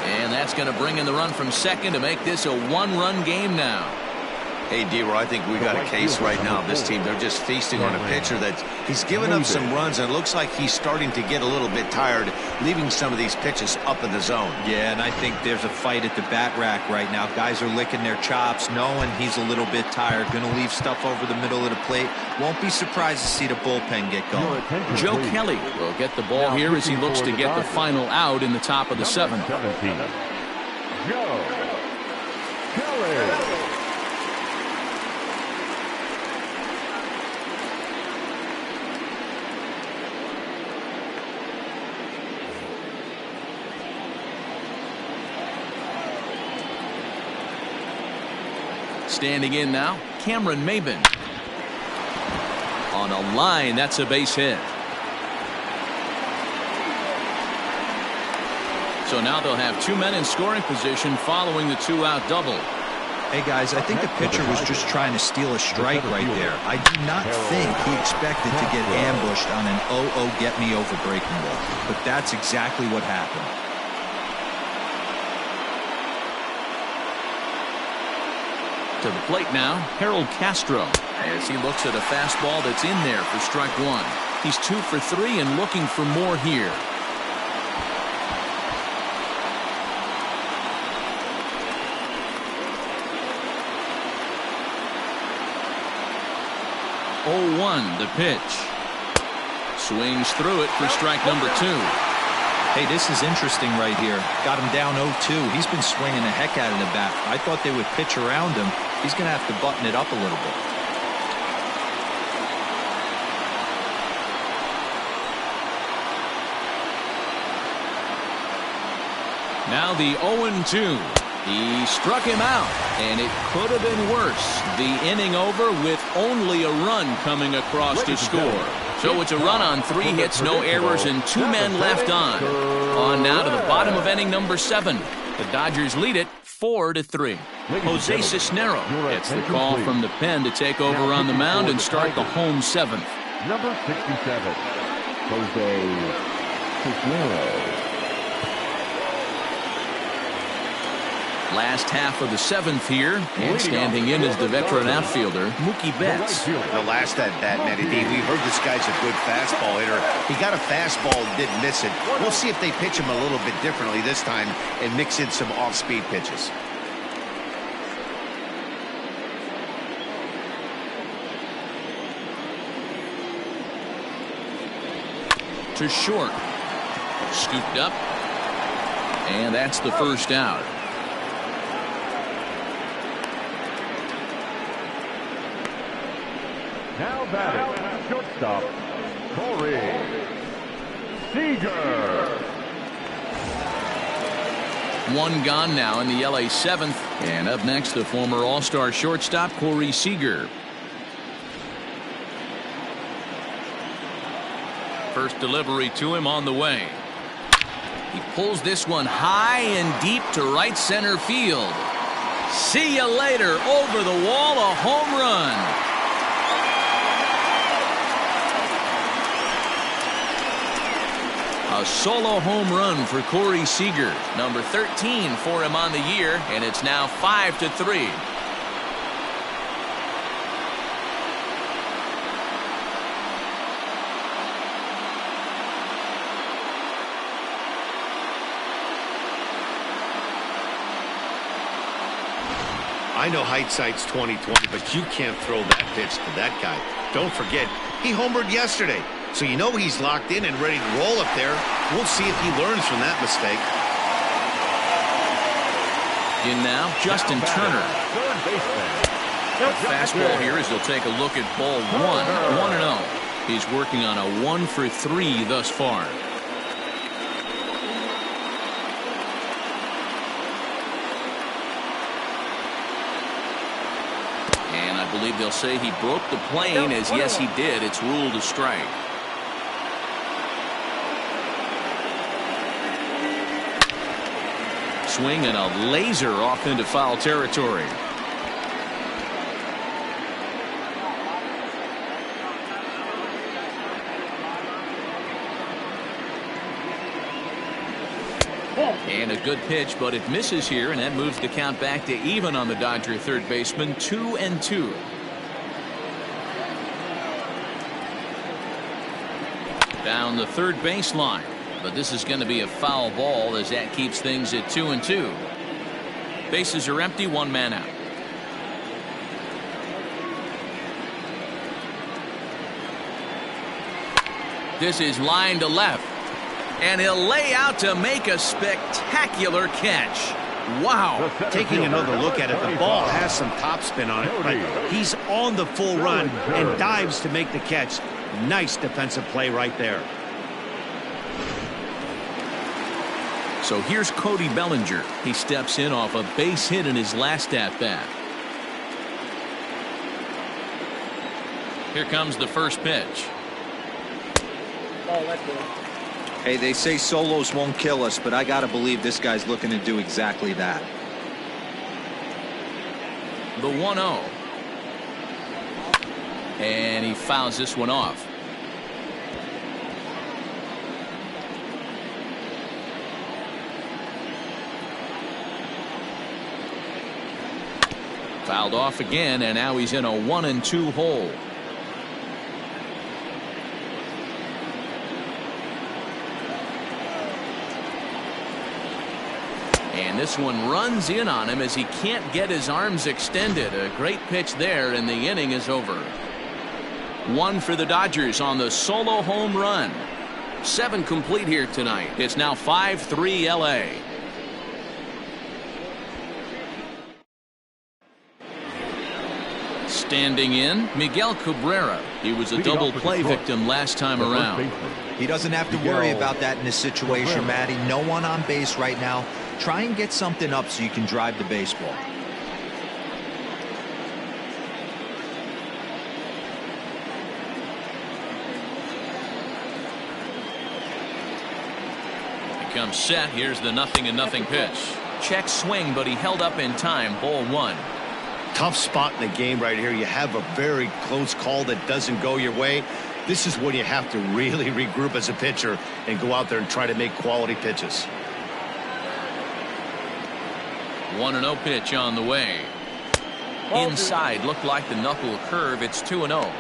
And that's going to bring in the run from second to make this a 1-run game now. Hey, D-Roy, I think we got a case right now. This team, they're just feasting on a pitcher that he's given up some runs, and it looks like he's starting to get a little bit tired, leaving some of these pitches up in the zone. Yeah, and I think there's a fight at the bat rack right now. Guys are licking their chops, knowing he's a little bit tired, going to leave stuff over the middle of the plate. Won't be surprised to see the bullpen get going. Joe Kelly will get the ball here as he looks to get the final out in the top of the 7th. Joe Kelly. Standing in now, Cameron Maben. On a line, that's a base hit. So now they'll have 2 men in scoring position following the 2-out double. Hey guys, I think the pitcher was just trying to steal a strike right there. I do not think he expected to get ambushed on an 0-0 get me over breaking ball, but that's exactly what happened. To the plate now, Harold Castro, as he looks at a fastball that's in there for strike 1. He's 2 for 3 and looking for more here. The pitch. Swings through it for strike number 2. Hey, this is interesting right here. Got him down 0-2. He's been swinging the heck out of the bat. I thought they would pitch around him. He's going to have to button it up a little bit. Now the 0-2. He struck him out, and it could have been worse. The inning over with only a run coming across to score. So it's a run on 3 hits, no errors, and 2 men left on. On now to the bottom of inning number 7. The Dodgers lead it 4-3. Jose Cisnero gets the call from the pen to take over on the mound and start the home 7th. Number 67, Jose Cisneros. Last half of the 7th here, and standing in is the veteran outfielder, Mookie Betts. The last at bat, Matty D, we heard this guy's a good fastball hitter. He got a fastball and didn't miss it. We'll see if they pitch him a little bit differently this time and mix in some off-speed pitches. To short. Scooped up. And that's the first out. Now batting, shortstop, Corey Seager. 1 gone now in the LA 7th. And up next, the former All-Star shortstop, Corey Seager. First delivery to him on the way. He pulls this one high and deep to right center field. See you later. Over the wall, a home run. A solo home run for Corey Seager, number 13 for him on the year, and it's now 5-3. I know hindsight's 20/20, but you can't throw that pitch to that guy. Don't forget, he homered yesterday. So you know he's locked in and ready to roll up there. We'll see if he learns from that mistake. In now, Justin Turner. Fastball here as he'll take a look at ball 1. 1-0. He's working on a 1 for 3 thus far. And I believe they'll say he broke the plane, as yes he did. It's ruled a strike. Swing and a laser off into foul territory. And a good pitch, but it misses here, and that moves the count back to even on the Dodger third baseman, 2-2. Down the third baseline. But this is going to be a foul ball as that keeps things at 2-2. Bases are empty, 1 man out. This is line to left. And he'll lay out to make a spectacular catch. Wow. Taking another look at it, the ball has some topspin on it, but he's on the full run and dives to make the catch. Nice defensive play right there. So here's Cody Bellinger. He steps in off a base hit in his last at-bat. Here comes the first pitch. Hey, they say solos won't kill us, but I got to believe this guy's looking to do exactly that. The 1-0. And he fouls this one off. Fouled off again, and now he's in a 1-2 hole. And this one runs in on him as he can't get his arms extended. A great pitch there, and the inning is over. 1 for the Dodgers on the solo home run. 7 complete here tonight. It's now 5-3 LA. Standing in, Miguel Cabrera. He was a double play victim last time around. He doesn't have to worry about that in this situation, Matty. No one on base right now. Try and get something up so you can drive the baseball. Comes set. Here's the 0-0 pitch. Check swing, but he held up in time. Ball 1. Tough spot in the game right here. You have a very close call that doesn't go your way. This is when you have to really regroup as a pitcher and go out there and try to make quality pitches. 1-0 pitch on the way. Inside, looked like the knuckle curve. It's 2-0.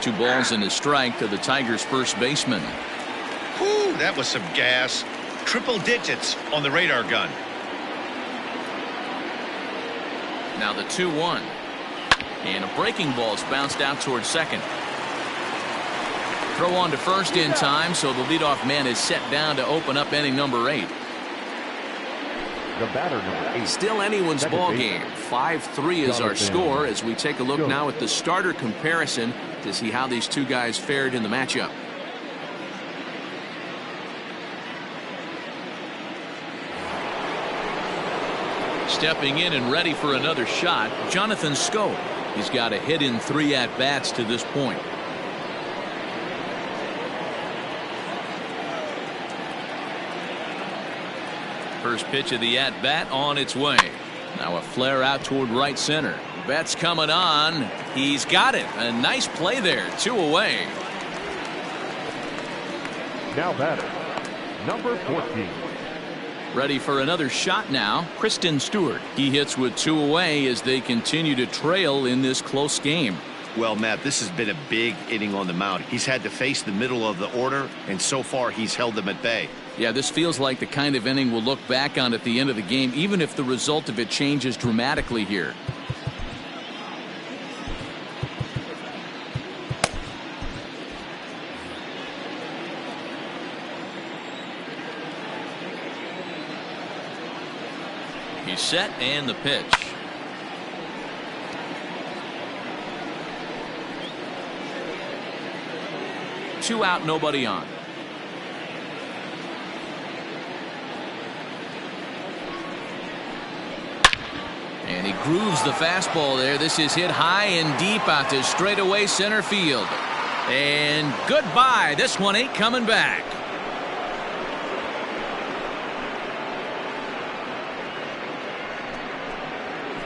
Two balls and a strike to the Tigers' first baseman. Whew, that was some gas. Triple digits on the radar gun. Now the 2-1. And a breaking ball's bounced out towards second. Throw on to first in time, so the leadoff man is set down to open up inning number 8. The batter, number 8. Still anyone's ball game. 5-3 is our score as we take a look now at the starter comparison to see how these two guys fared in the matchup. Stepping in and ready for another shot, Jonathan Schoop. He's got a hit in 3 at-bats to this point. First pitch of the at-bat on its way. Now a flare out toward right center. Betts coming on. He's got it. A nice play there. 2 away. Now batter, number 14. Ready for another shot now. Kristen Stewart. He hits with 2 away as they continue to trail in this close game. Well, Matt, this has been a big inning on the mound. He's had to face the middle of the order, and so far he's held them at bay. Yeah, this feels like the kind of inning we'll look back on at the end of the game, even if the result of it changes dramatically here. He's set and the pitch. Two out, nobody on. And he grooves the fastball there. This is hit high and deep out to straightaway center field. And goodbye. This one ain't coming back.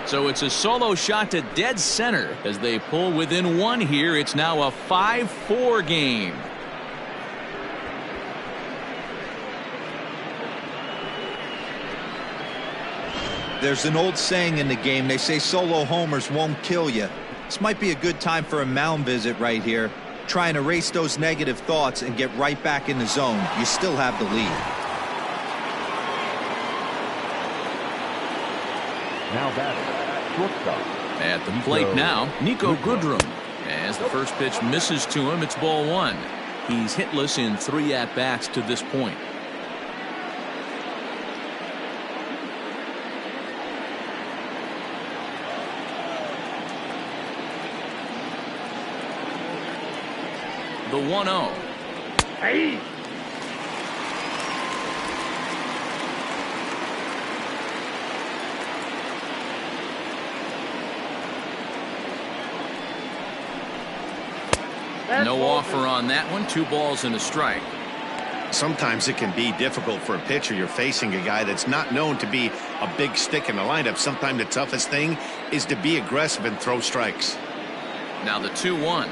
So it's a solo shot to dead center as they pull within 1 here. It's now a 5-4 game. There's an old saying in the game. They say solo homers won't kill you. This might be a good time for a mound visit right here. Try and erase those negative thoughts and get right back in the zone. You still have the lead. Now batter, shortstop. At the plate now, Nico Goodrum. As the first pitch misses to him, it's ball 1. He's hitless in 3 at-bats to this point. The 1-0. Hey. No offer on that one. 2 balls and a strike. Sometimes it can be difficult for a pitcher. You're facing a guy that's not known to be a big stick in the lineup. Sometimes the toughest thing is to be aggressive and throw strikes. Now the 2-1.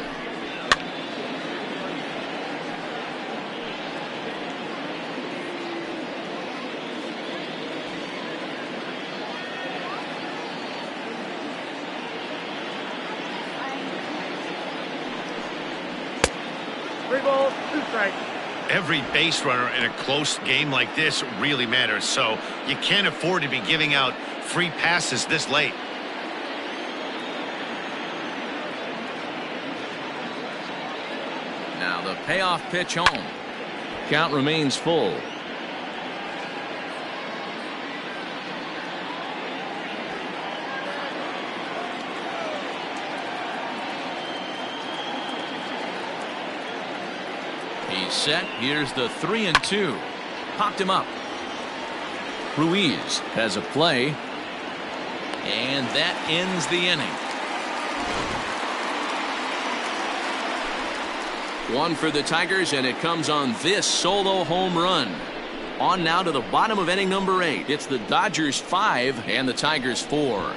Every base runner in a close game like this really matters, so you can't afford to be giving out free passes this late. Now the Payoff pitch home. Count remains full. He's set. Here's the 3-2. Popped him up. Ruiz has a play. And that ends the inning. One for the Tigers, and it comes on this solo home run. On now to the bottom of inning number 8. It's the Dodgers 5 and the Tigers 4.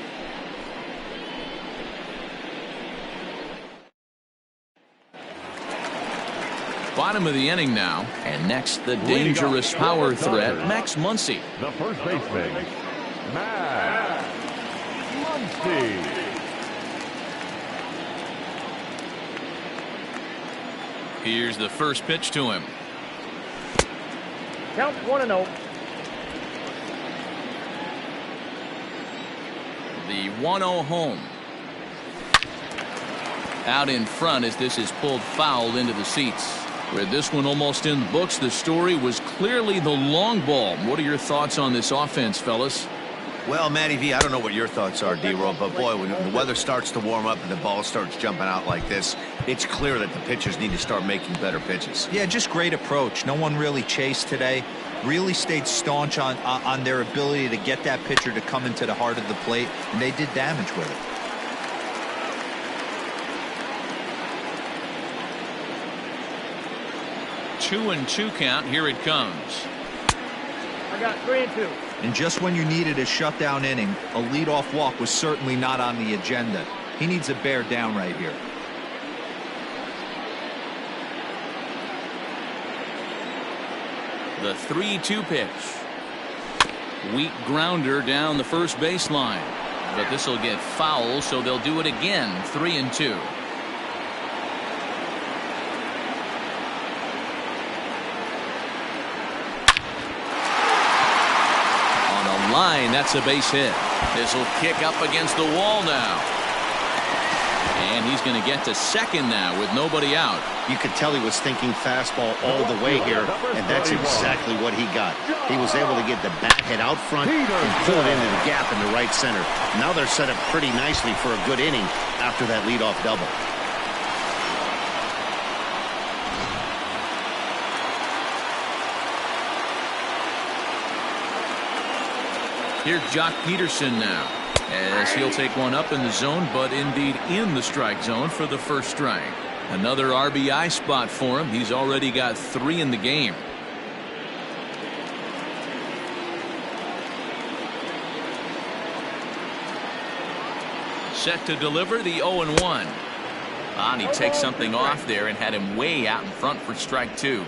Bottom of the inning now, and next the dangerous power threat, Max Muncy. The first baseman, Max Muncy. Here's the first pitch to him. Count 1-0. The 1-0 home. Out in front as this is pulled foul into the seats. With this one almost in the books, the story was clearly the long ball. What are your thoughts on this offense, fellas? Well, Matty V, I don't know what your thoughts are, D-Roll, but boy, when the weather starts to warm up and the ball starts jumping out like this, it's clear that the pitchers need to start making better pitches. Yeah, just great approach. No one really chased today. Really stayed staunch on their ability to get that pitcher to come into the heart of the plate, and they did damage with it. Two and 2 count. Here it comes. I got 3-2. And just when you needed a shutdown inning, a leadoff walk was certainly not on the agenda. He needs to bear down right here. The 3-2 pitch. Weak grounder down the first baseline. But this will get foul, so they'll do it again. 3-2. Line, that's a base hit. This will kick up against the wall now. And he's going to get to second now with nobody out. You could tell he was thinking fastball all the way here, and that's exactly what he got. He was able to get the bat head out front and pull it into the gap in the right center. Now they're set up pretty nicely for a good inning after that leadoff double. Here's Jock Peterson now, as he'll take one up in the zone, but indeed in the strike zone for the first strike. Another RBI spot for him. He's already got 3 in the game. Set to deliver the 0-1. And he takes something off there and had him way out in front for strike 2.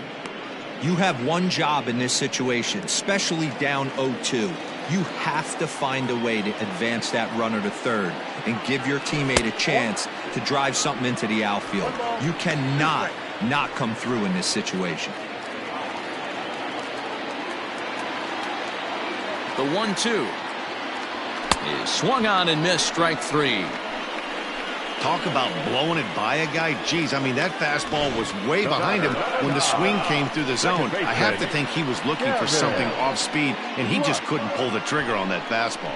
You have one job in this situation, especially down 0-2. You have to find a way to advance that runner to third and give your teammate a chance to drive something into the outfield. You cannot not come through in this situation. The 1-2 is swung on and missed, strike 3. Talk about blowing it by a guy. Geez, I mean, that fastball was way behind him when the swing came through the zone. I have to think he was looking for something off speed, and he just couldn't pull the trigger on that fastball.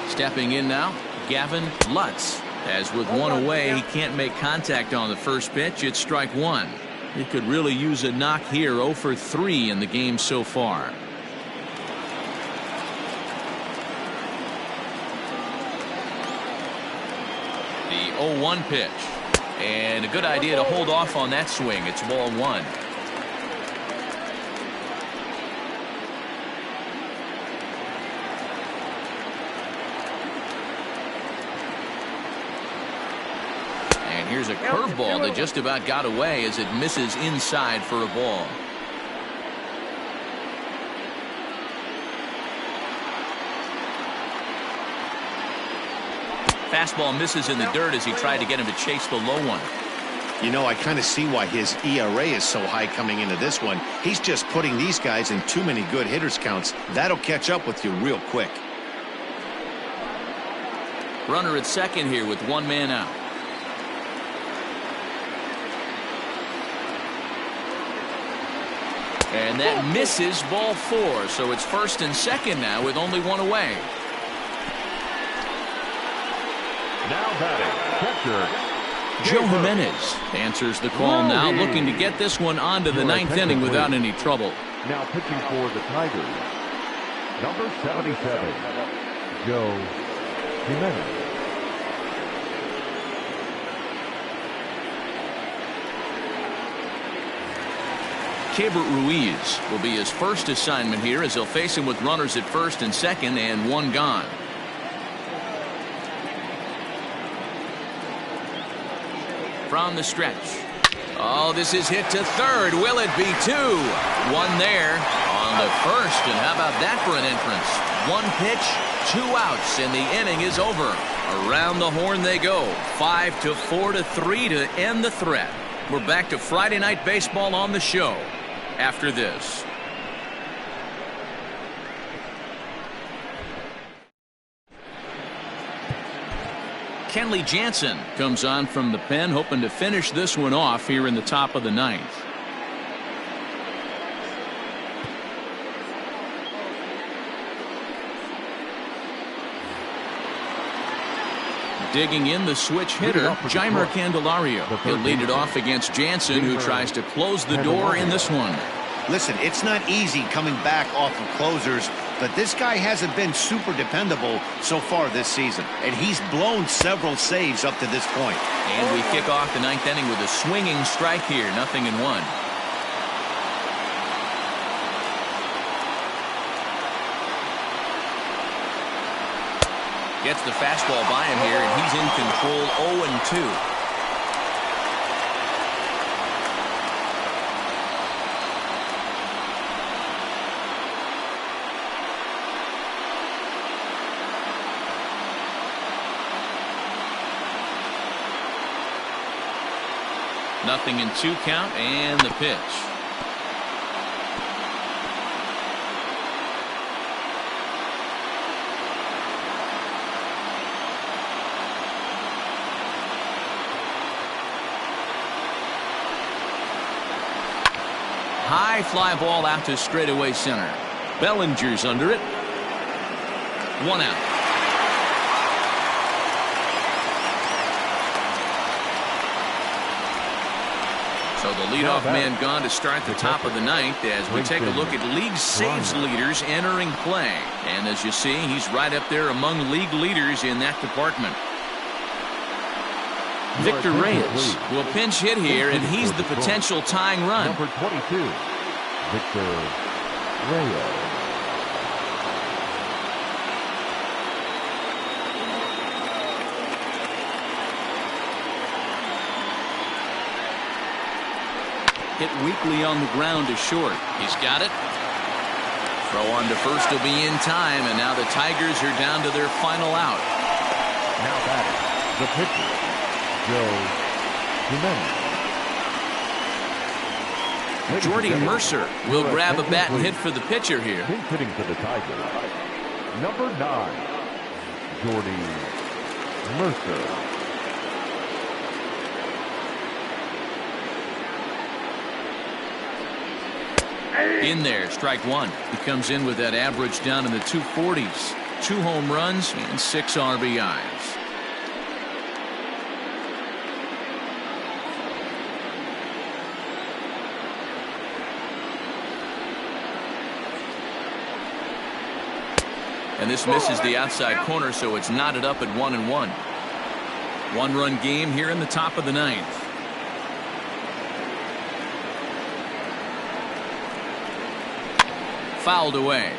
Stepping in now, Gavin Lutz. As with one away, he can't make contact on the first pitch. It's strike 1. He could really use a knock here. 0 for 3 in the game so far. The 0-1 pitch. And a good idea to hold off on that swing. It's ball 1. Here's a curveball that just about got away as it misses inside for a ball. Fastball misses in the dirt as he tried to get him to chase the low one. You know, I kind of see why his ERA is so high coming into this one. He's just putting these guys in too many good hitters counts. That'll catch up with you real quick. Runner at second here with one man out. And that misses, ball 4. So it's first and second now with only one away. Now batting, catcher Joe Jimenez answers the call now, looking to get this one onto the ninth inning without any trouble. Now pitching for the Tigers, number 77, Joe Jimenez. Keibert Ruiz will be his first assignment here as he'll face him with runners at first and second and one gone. From the stretch. Oh, this is hit to third. Will it be 2? One there on the first. And how about that for an entrance? 1 pitch, 2 outs, and the inning is over. Around the horn they go. 5-4-3 to end the threat. We're back to Friday Night Baseball on the show after this. Kenley Jansen comes on from the pen, hoping to finish this one off here in the top of the ninth. Digging in the switch hitter, Jeimer Candelario. He'll lead it off against Jansen, who tries to close the door in this one. Listen, it's not easy coming back off of closers, but this guy hasn't been super dependable so far this season, and he's blown several saves up to this point. And we kick off the ninth inning with a swinging strike here, 0-1. Gets the fastball by him here, and he's in control. 0-2. Nothing in 2 count, and the pitch. High fly ball out to straightaway center. Bellinger's under it. 1 out. So the leadoff man gone to start the top of the ninth as we take a look at league saves leaders entering play. And as you see, he's right up there among league leaders in that department. Victor Reyes will pinch hit here, and he's the potential tying run. Number 22, Victor Reyes. Hit weakly on the ground to short. He's got it. Throw on to first will be in time, and now the Tigers are down to their final out. Now batting, the pitcher, Joe Jimenez. Jordy Mercer will grab a bat and hit for the pitcher here. Hitting for the Tigers, number 9, Jordy Mercer. In there, strike 1. He comes in with that average down in the 240s. 2 home runs and 6 RBIs. And this misses the outside corner, so it's knotted up at 1-1. 1-run game here in the top of the ninth. Fouled away.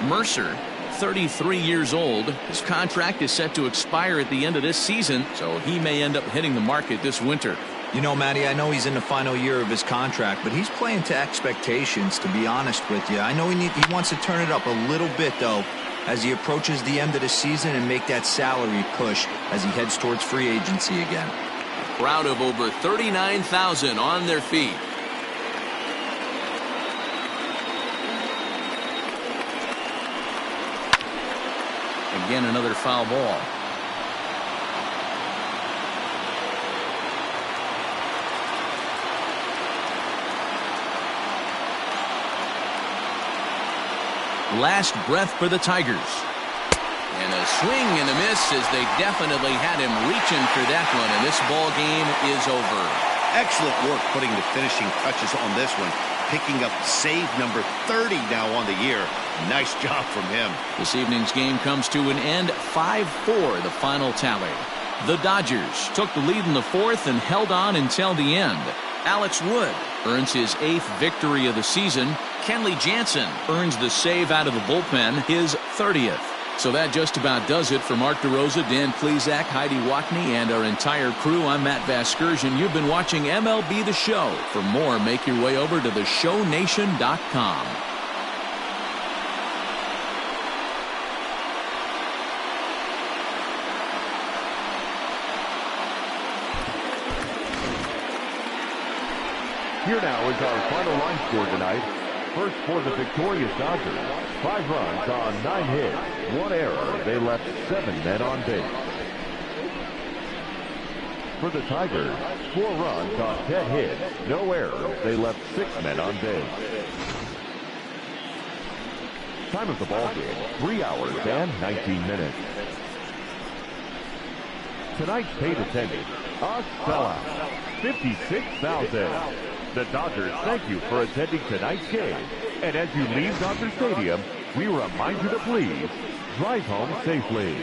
Mercer, 33 years old. His contract is set to expire at the end of this season, so he may end up hitting the market this winter. You know, Matty, I know he's in the final year of his contract, but he's playing to expectations, to be honest with you. I know he wants to turn it up a little bit, though, as he approaches the end of the season and make that salary push as he heads towards free agency again. crowd of over 39,000 on their feet. Again, another foul ball. Last breath for the Tigers. And a swing and a miss as they definitely had him reaching for that one, and this ball game is over. Excellent work putting the finishing touches on this one, picking up save number 30 now on the year. Nice job from him. This evening's game comes to an end, 5-4 the final tally. The Dodgers took the lead in the fourth and held on until the end. Alex Wood earns his 8th victory of the season. Kenley Jansen earns the save out of the bullpen, his 30th. So that just about does it for Mark DeRosa, Dan Plesac, Heidi Watney, and our entire crew. I'm Matt Vasgersian. You've been watching MLB The Show. For more, make your way over to theshownation.com. Here now is our final line score tonight. First for the victorious Dodgers, 5 runs on 9 hits, 1 error. They left 7 men on base. For the Tigers, 4 runs on 10 hits, no errors. They left 6 men on base. Time of the ball game, 3 hours and 19 minutes. Tonight's paid attendance, a sellout, 56,000. The Dodgers thank you for attending tonight's game. And as you leave Dodger Stadium, we remind you to please drive home safely.